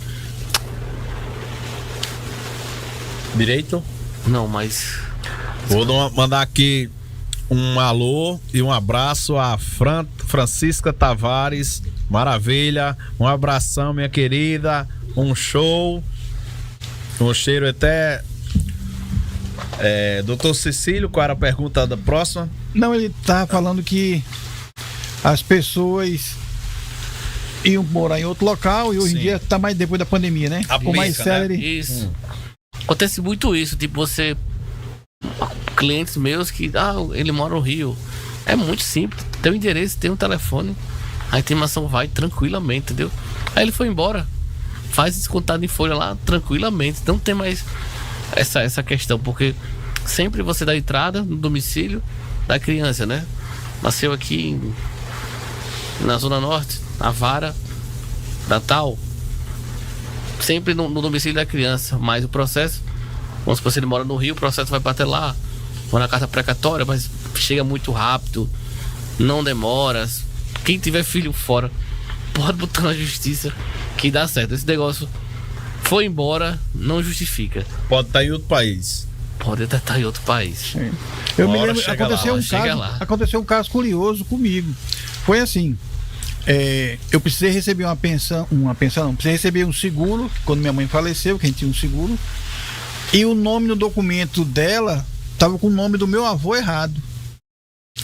Direito? Não, mas... Vou mandar aqui um alô e um abraço a Francisca Tavares. Maravilha. Um abração, minha querida. Um show. Um cheiro até... Doutor Cecílio, qual era a pergunta da próxima? Não, ele tá falando que as pessoas iam morar em outro local e hoje em dia tá mais depois da pandemia, né? Com mais sério. Isso. Acontece muito isso, tipo você... Clientes meus que... ele mora no Rio. É muito simples. Tem um endereço, tem um telefone. A intimação vai tranquilamente, entendeu? Aí ele foi embora. Faz descontado em folha lá tranquilamente. Não tem mais essa questão, porque sempre você dá entrada no domicílio da criança, né? Nasceu aqui na Zona Norte, na Vara, Natal. Sempre no domicílio da criança. Mas o processo, vamos supor, se ele mora no Rio, o processo vai bater lá, vai na carta precatória, mas chega muito rápido, não demora. Quem tiver filho fora, pode botar na justiça que dá certo. Esse negócio foi embora, não justifica. Pode estar em outro país. Pode até estar em outro país. Eu me lembro, aconteceu um caso curioso comigo. Foi assim, eu precisei receber precisei receber um seguro, quando minha mãe faleceu, que a gente tinha um seguro, e o nome no documento dela estava com o nome do meu avô errado.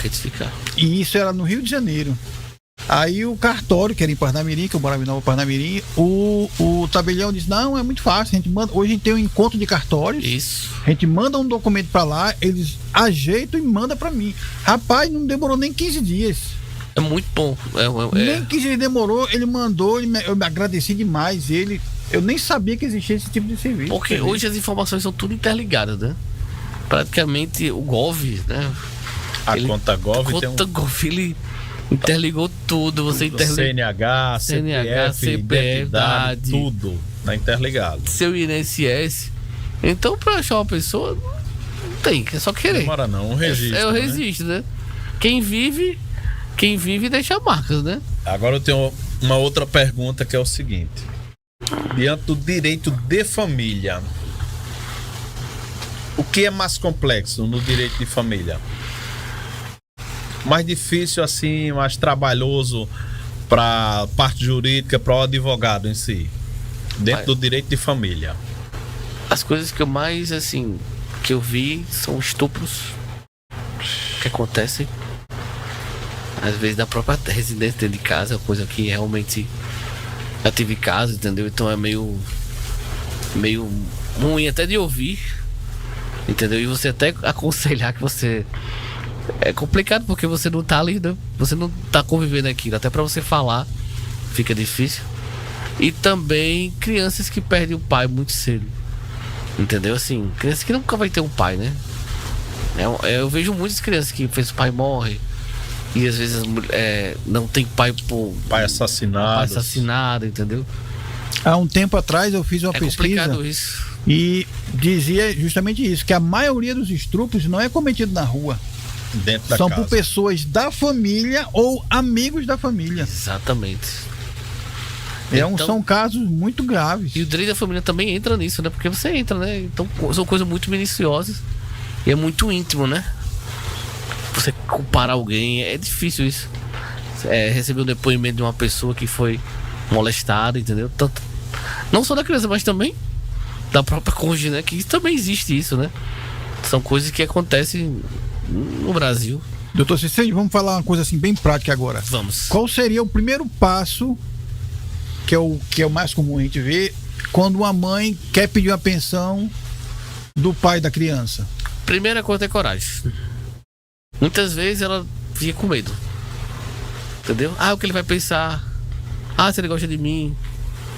Retificar. E isso era no Rio de Janeiro. Aí o cartório, que era em Parnamirim, que eu morava em Nova Parnamirim, o tabelião disse: não, é muito fácil, hoje a gente tem um encontro de cartórios. Isso. A gente manda um documento pra lá, eles ajeitam e mandam pra mim. Rapaz, não demorou nem 15 dias. É muito bom. Nem 15 dias demorou, ele mandou, eu me agradeci demais. Eu nem sabia que existia esse tipo de serviço. Porque hoje as informações são tudo interligadas, né? Praticamente o Gov, né? Conta Gov ele interligou tudo. Você CNH, CPF, identidade, tudo tá interligado. Seu INSS. Então, pra achar uma pessoa, não tem, é só querer. Demora não, um registro. É o registro, né? Quem vive deixa marcas, né? Agora eu tenho uma outra pergunta, que é o seguinte: diante do direito de família, o que é mais complexo no direito de família? Mais difícil assim, mais trabalhoso para a parte jurídica, para o advogado em si, dentro do direito de família? As coisas que eu mais, assim, que eu vi são estupros que acontecem às vezes da própria residência dentro de casa, coisa que realmente já tive caso, entendeu? Então é meio ruim até de ouvir, entendeu? E você até aconselhar que você... É complicado porque você não tá ali, né? Você não tá convivendo aquilo. Até pra você falar fica difícil. E também crianças que perdem o pai muito cedo. Entendeu? Assim, criança que nunca vai ter um pai, né? Eu vejo muitas crianças que fez o pai morre e às vezes não tem pai por Pai assassinado. Entendeu? Há um tempo atrás eu fiz uma pesquisa complicado isso. e dizia justamente isso, que a maioria dos estupros não é cometido na rua. Dentro da São casa. por pessoas da família ou amigos da família. Exatamente. Então, São casos muito graves. E o direito da família também entra nisso, né? Porque você entra, né? Então são coisas muito minuciosas e é muito íntimo, né? Você comparar alguém, é difícil isso. Receber um depoimento de uma pessoa que foi molestada, entendeu? Tanto, não só da criança, mas também da própria cônjuge, né? Que também existe isso, né? São coisas que acontecem no Brasil. Doutor Cicênio, vamos falar uma coisa assim bem prática agora. Vamos. Qual seria o primeiro passo, que é o mais comum a gente ver, quando uma mãe quer pedir uma pensão do pai da criança? Primeira coisa é ter coragem. Muitas vezes ela fica com medo. Entendeu? O que ele vai pensar? Se ele gosta de mim?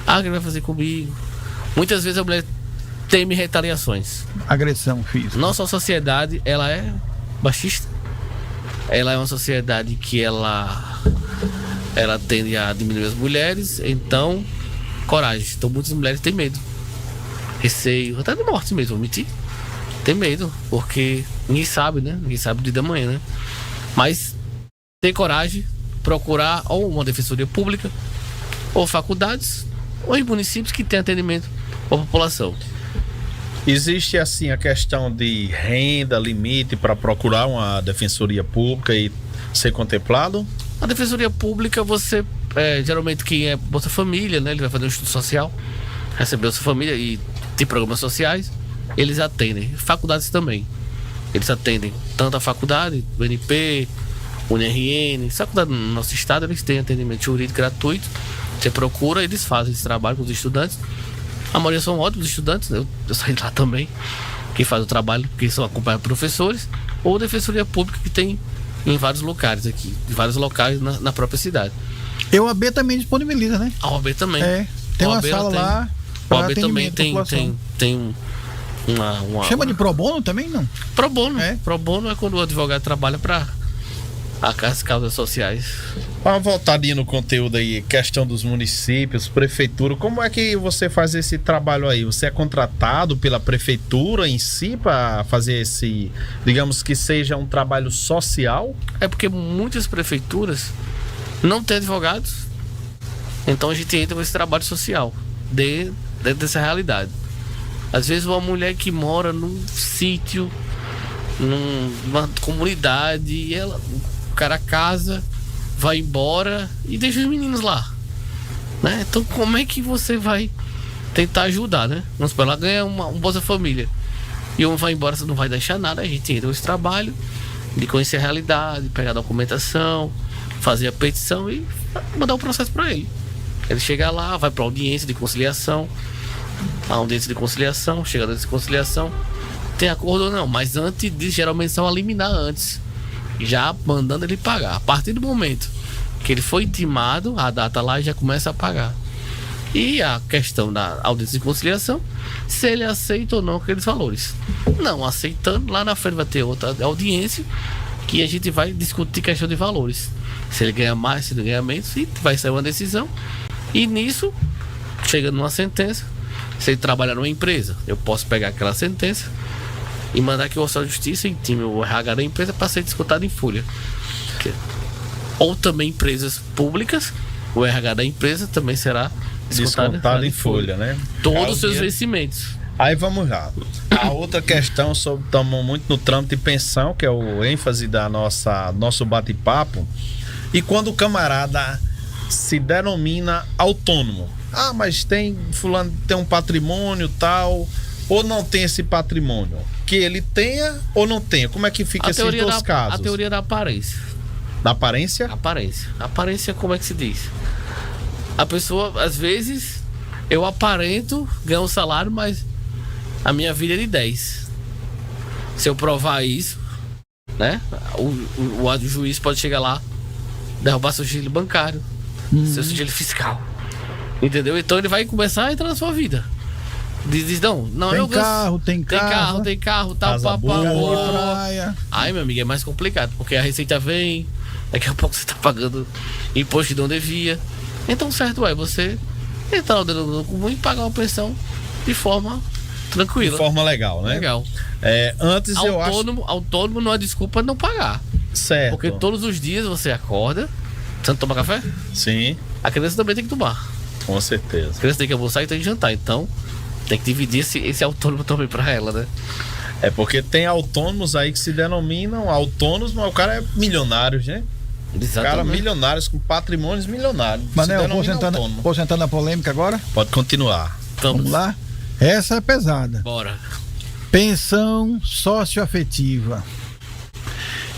O que ele vai fazer comigo? Muitas vezes a mulher teme retaliações. Agressão física. Nossa sociedade, ela é machista. Ela é uma sociedade que ela tende a diminuir as mulheres. Então, coragem. Então muitas mulheres têm medo. Receio, até de morte mesmo, vou mentir. Tem medo, porque ninguém sabe, né? Ninguém sabe o dia da manhã, né? Mas ter coragem, procurar ou uma defensoria pública, ou faculdades, ou em municípios que têm atendimento para a população. Existe assim a questão de renda, limite para procurar uma defensoria pública e ser contemplado? A defensoria pública, você geralmente quem é Bolsa Família, né? Ele vai fazer um estudo social, receber Bolsa Família e tem programas sociais, eles atendem. Faculdades também. Eles atendem tanto a faculdade, o UNP, o UNRN, faculdade no nosso estado, eles têm atendimento jurídico gratuito. Você procura, eles fazem esse trabalho com os estudantes. A maioria são ótimos estudantes, né? Eu saí lá também. Quem faz o trabalho, que são acompanhados por professores, ou defensoria pública que tem em vários locais aqui, em vários locais na própria cidade. E a OAB também disponibiliza, né? A OAB também. Tem uma OAB sala lá. A para OAB também atendimento à população. tem uma... Chama de pro bono também, não? Pro bono. É. Pro bono é quando o advogado trabalha para as causas sociais. Uma voltadinha no conteúdo aí, questão dos municípios, prefeitura, como é que você faz esse trabalho aí? Você é contratado pela prefeitura em si para fazer esse, digamos que seja um trabalho social? É porque muitas prefeituras não têm advogados, então a gente entra com esse trabalho social dentro dessa realidade. Às vezes uma mulher que mora num sítio, numa comunidade, e o cara casa, vai embora e deixa os meninos lá, né? Então como é que você vai tentar ajudar, né? Vamos supor, ela ganha um Bolsa Família e um vai embora, você não vai deixar nada. A gente entra nesse trabalho de conhecer a realidade, pegar a documentação, fazer a petição e mandar o processo para ele. Ele chega lá, vai para audiência de conciliação. A audiência de conciliação, chega na audiência de conciliação, tem acordo ou não, mas antes disso, geralmente são a liminar antes, já mandando ele pagar. A partir do momento que ele foi intimado, a data lá já começa a pagar. E a questão da audiência de conciliação, se ele aceita ou não aqueles valores. Não aceitando, lá na frente vai ter outra audiência que a gente vai discutir questão de valores. Se ele ganha mais, se ele ganha menos, e vai sair uma decisão. E nisso, chega numa sentença. Se ele trabalhar numa empresa, eu posso pegar aquela sentença e mandar que o Oficial de Justiça intime o RH da empresa para ser discutado em folha. Ou também empresas públicas, o RH da empresa também será descontado em folha, né? Todos os seus vencimentos. Aí vamos lá. A outra questão, estamos muito no trâmite de pensão, que é o ênfase da nosso bate-papo. E quando o camarada se denomina autônomo, mas fulano tem um patrimônio tal, ou não tem esse patrimônio, que ele tenha ou não tenha, como é que fica esses dois casos? A teoria da aparência. Da aparência? Aparência, como é que se diz? A pessoa, às vezes, eu aparento ganhar um salário, mas a minha vida é de 10. Se eu provar isso, né? O juiz pode chegar lá, derrubar seu sigilo bancário, seu sigilo fiscal. Entendeu? Então ele vai começar a entrar na sua vida. Diz, não, Tem carro, tem carro, tal, Casa boa. praia. Aí, meu amigo, é mais complicado, porque a receita vem, daqui a pouco você tá pagando imposto de não devia. Então, certo é você entrar no dedo comum e pagar uma pensão de forma tranquila. De forma legal, né? Legal. Antes eu acho... Autônomo não é desculpa não pagar. Certo. Porque todos os dias você acorda, você não toma café? Sim, A criança também tem que tomar. com certeza. A criança tem que almoçar e tem que jantar. Então, tem que dividir esse autônomo também pra ela, né? É porque tem autônomos aí que se denominam autônomos, mas o cara é milionário, né? Cara, milionários com patrimônios milionários. Manel, se denomina autônomo. vou sentar na polêmica agora? Pode continuar. Vamos lá? Essa é pesada. Bora. Pensão socioafetiva.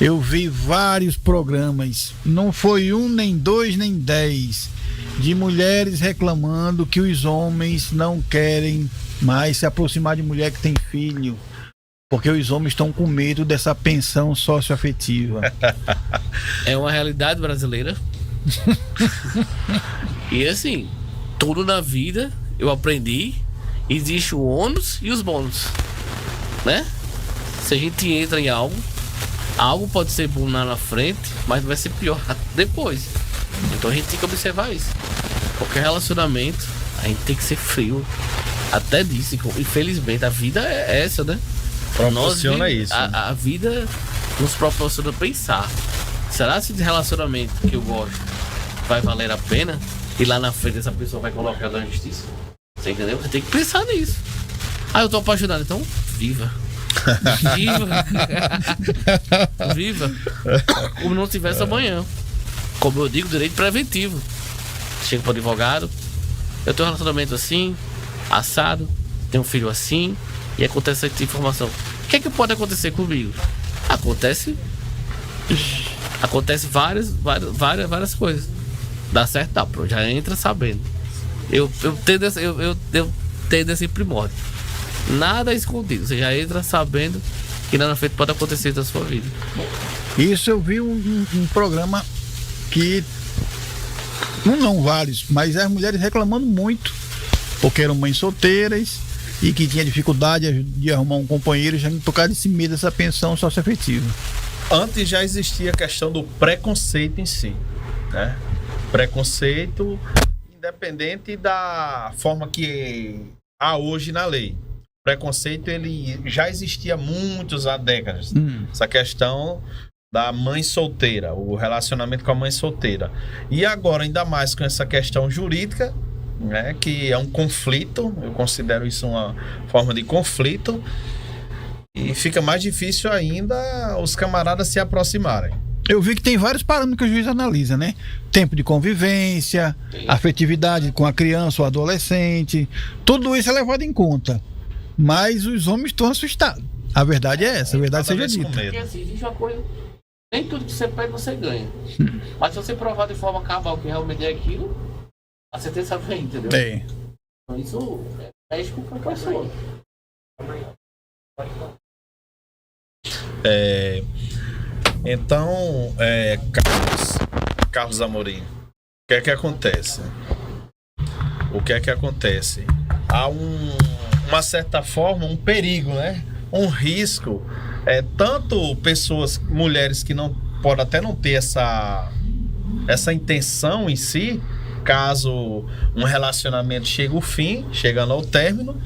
Eu vi vários programas, não foi 1, nem 2, nem 10, de mulheres reclamando que os homens não querem mais se aproximar de mulher que tem filho, porque os homens estão com medo dessa pensão socioafetiva. É uma realidade brasileira. E assim, tudo na vida eu aprendi, existe o ônus e os bônus, né? Se a gente entra em algo pode ser bom lá na frente, mas vai ser pior depois. Então a gente tem que observar isso. Qualquer relacionamento, a gente tem que ser frio até disso. Infelizmente, a vida é essa, né? Proporciona isso. A vida nos proporciona pensar. Será que esse relacionamento que eu gosto vai valer a pena? E lá na frente essa pessoa vai colocar na justiça? Você entendeu? Você tem que pensar nisso. Eu tô apaixonado, então viva. Viva como não tivesse amanhã. Como eu digo, direito preventivo. Chega pro advogado, eu tenho um relacionamento assim, assado, tenho um filho assim, e acontece essa informação. O que é que pode acontecer comigo? Acontece várias coisas. Dá certo, dá, pô, já entra sabendo. Eu tenho esse primórdio. Nada é escondido, você já entra sabendo que lá na frente pode acontecer na sua vida. Isso eu vi um programa que não vários, mas as mulheres reclamando muito, porque eram mães solteiras e que tinha dificuldade de arrumar um companheiro, já por causa desse medo dessa pensão socioafetiva. Antes já existia a questão do preconceito em si, né? Preconceito independente da forma que há hoje na lei. Preconceito ele já existia há muitos décadas. Essa questão da mãe solteira, o relacionamento com a mãe solteira. E agora, ainda mais com essa questão jurídica, né, que é um conflito, eu considero isso uma forma de conflito, e fica mais difícil ainda os camaradas se aproximarem. Eu vi que tem vários parâmetros que o juiz analisa, né? Tempo de convivência, afetividade com a criança ou adolescente, tudo isso é levado em conta. Mas os homens estão assustados. A verdade é essa, a verdade seja dita. Porque assim, existe uma coisa, nem tudo que você pede você ganha. Mas se você provar de forma cabal que realmente é aquilo, a certeza vem, entendeu? É. Então isso mexe com a pessoa. Então, Carlos Amorim, o que é que acontece? Há uma certa forma, um perigo, né? Um risco. Tanto mulheres que não podem até não ter essa intenção em si, caso um relacionamento chegando ao término,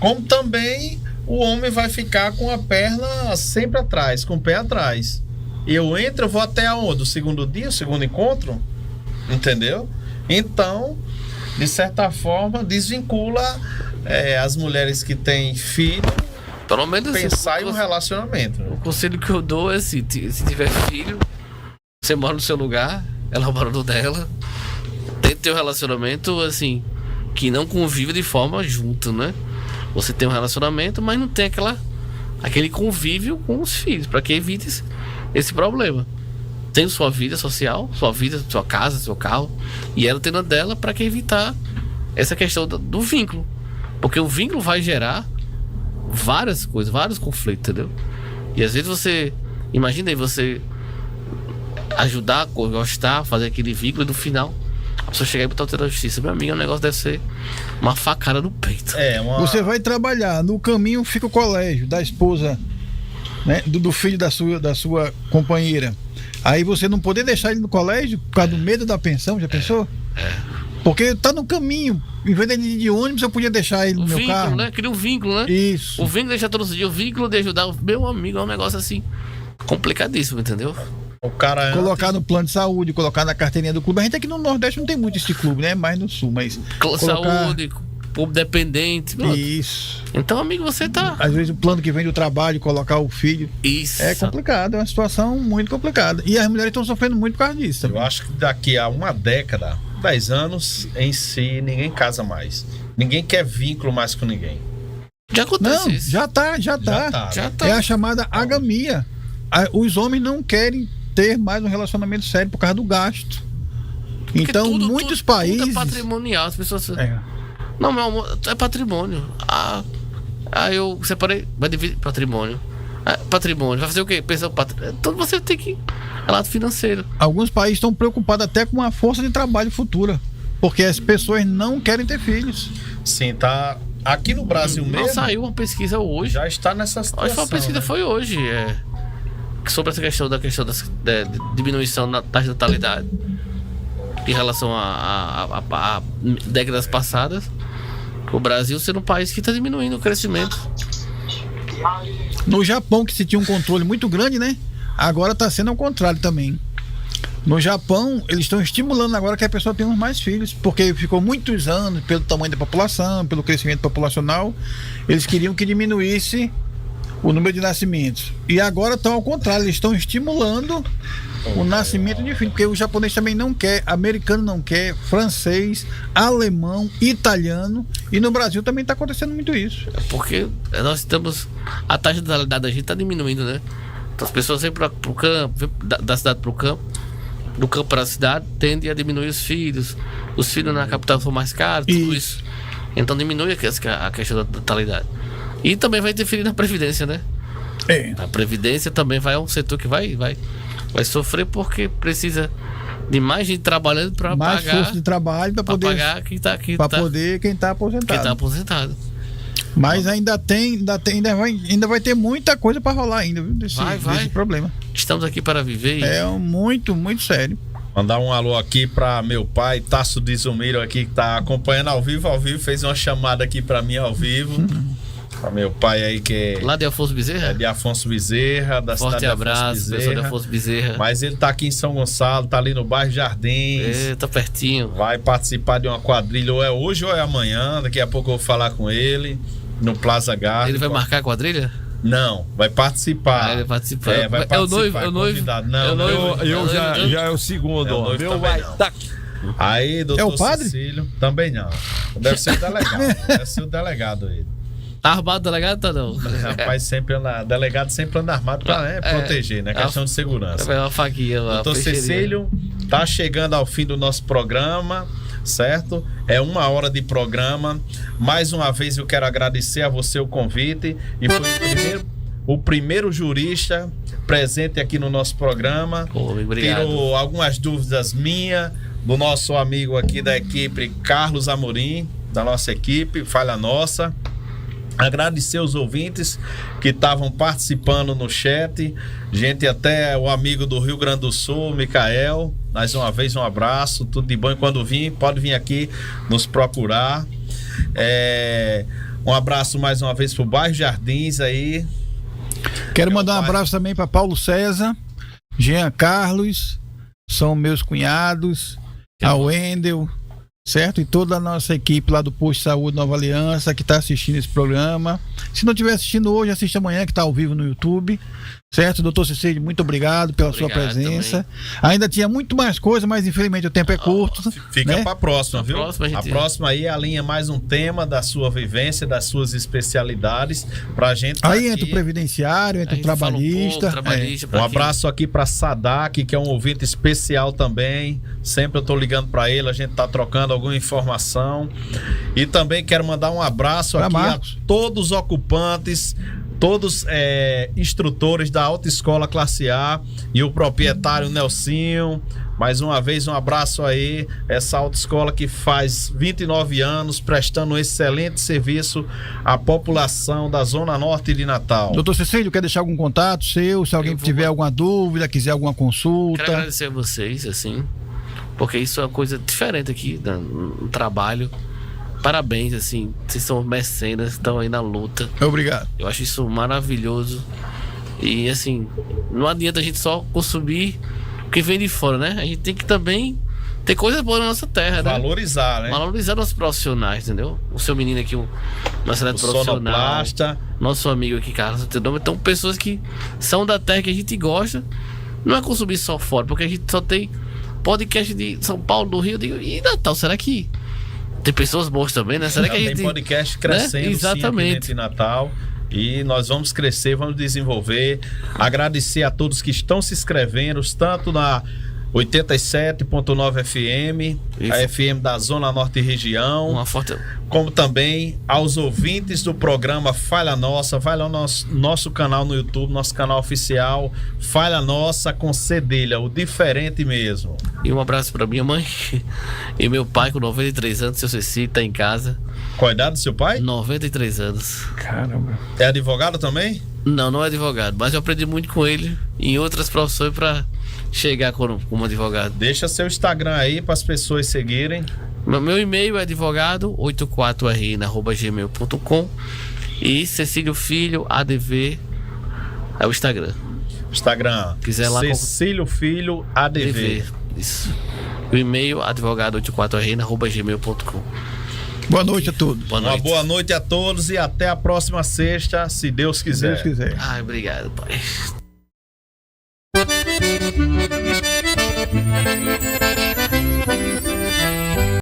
como também o homem vai ficar com a perna sempre atrás, com o pé atrás. Eu vou até aonde? O segundo dia, o segundo encontro? Entendeu? Então, de certa forma, desvincula as mulheres que têm filho, pelo menos pensar em um relacionamento. O conselho que eu dou é se tiver filho, você mora no seu lugar, ela mora no dela, tente ter um relacionamento assim, que não convive de forma junta, né? Você tem um relacionamento, mas não tem aquele convívio com os filhos, para que evite esse problema. Tem sua vida social, sua casa, seu carro, e ela tendo a dela, para que evitar essa questão do vínculo. Porque o vínculo vai gerar várias coisas, vários conflitos, entendeu? E às vezes imagina aí você ajudar, gostar, fazer aquele vínculo e no final A pessoa chegar e botar o dedo da justiça. Meu amigo, o negócio deve ser uma facada no peito. Você vai trabalhar, no caminho fica o colégio da esposa, né, do filho da sua companheira. Aí você não poder deixar ele no colégio por causa do medo da pensão, já pensou? Porque tá no caminho. Em vez de ir de ônibus, eu podia deixar ele no meu vínculo, carro. né? Cria um vínculo, né? Isso. O vínculo deixa todos os dias. O vínculo de ajudar o meu amigo é um negócio assim complicadíssimo, entendeu? O cara Colocar no plano de saúde, colocar na carteirinha do clube. A gente aqui no Nordeste não tem muito esse clube, né? Mais no Sul, mas Saúde, povo dependente. Pronto. Isso. Então, amigo, você tá... Às vezes o plano que vem do trabalho, colocar o filho. Isso. É complicado, é uma situação muito complicada. E as mulheres estão sofrendo muito por causa disso. Eu acho que daqui a uma década, 10 anos, em si, ninguém casa mais. Ninguém quer vínculo mais com ninguém. Já acontece Não, isso. já tá. Já tá. É a chamada agamia. Os homens não querem ter mais um relacionamento sério por causa do gasto. Porque Então, muitos países... Tudo é patrimonial, as pessoas... É. Não, meu amor, é patrimônio. Eu separei, vai dividir patrimônio. Patrimônio, vai fazer o quê? Pensar então você tem que... É lado financeiro. Alguns países estão preocupados até com a força de trabalho futura. Porque as pessoas não querem ter filhos. Sim, tá... Aqui no Brasil Não mesmo... saiu uma pesquisa hoje. Já está nessa situação. Acho que uma pesquisa foi hoje. Sobre essa questão da diminuição da taxa de natalidade em relação a décadas passadas. O Brasil sendo um país que está diminuindo o crescimento. No Japão, que se tinha um controle muito grande, né? Agora está sendo ao contrário também. No Japão, eles estão estimulando agora que a pessoa tenha mais filhos, porque ficou muitos anos, pelo tamanho da população, pelo crescimento populacional, eles queriam que diminuísse o número de nascimentos. E agora estão ao contrário, eles estão estimulando o nascimento de filhos, porque o japonês também não quer, americano não quer, francês, alemão, italiano, e no Brasil também está acontecendo muito isso. Porque nós estamos... A taxa de natalidade da gente está diminuindo, né? Então as pessoas vêm para o campo, da cidade para o campo, do campo para a cidade, tendem a diminuir os filhos na capital são mais caros, tudo isso. Então diminui a questão da natalidade. E também vai interferir na Previdência, né? A Previdência também é um setor que vai sofrer, porque precisa de mais gente trabalhando para pagar. Mais força de trabalho para poder pagar quem está aposentado. Mas ainda vai ter muita coisa para rolar ainda, viu? Desse problema. Estamos aqui para viver. É muito, muito sério. Mandar um alô aqui para meu pai, Tasso de Zumiro, aqui, que tá acompanhando ao vivo, fez uma chamada aqui para mim ao vivo. Para meu pai aí, que é... Lá de Afonso Bezerra? É de Afonso Bezerra, da Forte cidade de abraço, pessoal de Afonso Bezerra. Mas ele tá aqui em São Gonçalo, tá ali no bairro Jardins. Tá pertinho. Vai participar de uma quadrilha, ou é hoje ou é amanhã. Daqui a pouco eu vou falar com ele, no Plaza Garden. Ele vai marcar a quadrilha? Não, vai participar. Ele vai participar. Vai participar. É o noivo. Não, eu já é o segundo. Meu vai tá. Aí, doutor é o padre? Cecílio, também não. Deve ser o delegado. Deve ser o delegado ele. Tá armado o delegado, tá não? Rapaz, delegado sempre anda armado pra proteger, né? Questão de segurança. É uma faquinha lá. Doutor Cecílio, tá chegando ao fim do nosso programa, certo? É 1 hora de programa. Mais uma vez eu quero agradecer a você o convite. E foi o primeiro jurista presente aqui no nosso programa. Obrigado. Tirou algumas dúvidas minhas, do nosso amigo aqui da equipe, Carlos Amorim, da nossa equipe, falha nossa. Agradecer os ouvintes que estavam participando no chat. Gente, até o amigo do Rio Grande do Sul, Micael. Mais uma vez, um abraço, tudo de bom. E quando vir, pode vir aqui nos procurar. Um abraço mais uma vez pro bairro Jardins aí. Quero mandar um abraço também para Paulo César, Jean Carlos, são meus cunhados, a Wendel, certo? E toda a nossa equipe lá do Posto de Saúde Nova Aliança que está assistindo esse programa. Se não estiver assistindo hoje, assiste amanhã, que está ao vivo no YouTube. Certo, doutor Cecílio, muito obrigado pela sua presença. Também. Ainda tinha muito mais coisa, mas infelizmente o tempo é curto. Fica, né? Para a próxima, viu? A próxima aí alinha mais um tema da sua vivência, das suas especialidades, pra gente. Aí entra o previdenciário, entra o trabalhista. Um abraço aqui para Sadak, que é um ouvinte especial também. Sempre eu tô ligando para ele, a gente tá trocando alguma informação. E também quero mandar um abraço aqui a todos os ocupantes todos instrutores da Autoescola Classe A e o proprietário Nelsinho. Mais uma vez, um abraço aí, essa autoescola que faz 29 anos, prestando um excelente serviço à população da Zona Norte de Natal. Doutor Cecílio, quer deixar algum contato seu? Se alguém tiver alguma dúvida, quiser alguma consulta? Quero agradecer a vocês, assim, porque isso é uma coisa diferente aqui no trabalho. Parabéns, assim, vocês são mecenas, estão aí na luta. Obrigado. Eu acho isso maravilhoso. E, assim, não adianta a gente só consumir o que vem de fora, né? A gente tem que também ter coisa boa na nossa terra, né? Valorizar, né? Valorizar nossos profissionais, entendeu? O seu menino aqui, nosso excelente profissional. Sonoplasta. Nosso amigo aqui, Carlos. Então, pessoas que são da terra que a gente gosta. Não é consumir só fora, porque a gente só tem podcast de São Paulo, do Rio e Natal. Será que tem pessoas boas também, né? Será que a gente tem podcast crescendo, né? Exatamente. Sim, aqui dentro de Natal. E nós vamos crescer, vamos desenvolver. Agradecer a todos que estão se inscrevendo, tanto na 87.9 FM, isso. A FM da Zona Norte e Região, como também aos ouvintes do programa Falha Nossa. Vai lá no nosso canal no YouTube, nosso canal oficial, Falha Nossa com Cedilha, o diferente mesmo. E um abraço para minha mãe e meu pai com 93 anos, seu Cecílio, tá em casa. Qual a idade do seu pai? 93 anos. Caramba. É advogado também? Não é advogado, mas eu aprendi muito com ele em outras profissões para chegar como advogado. Deixa seu Instagram aí para as pessoas seguirem. Meu e-mail é advogado84rn@gmail.com e Cecílio Filho ADV é o Instagram. Instagram. Quiser lá Cecílio Filho ADV. Isso. O e-mail advogado84rn@gmail.com. Boa noite a todos. Uma boa noite a todos e até a próxima sexta, se Deus quiser. Se Deus quiser. Ai, obrigado, pai.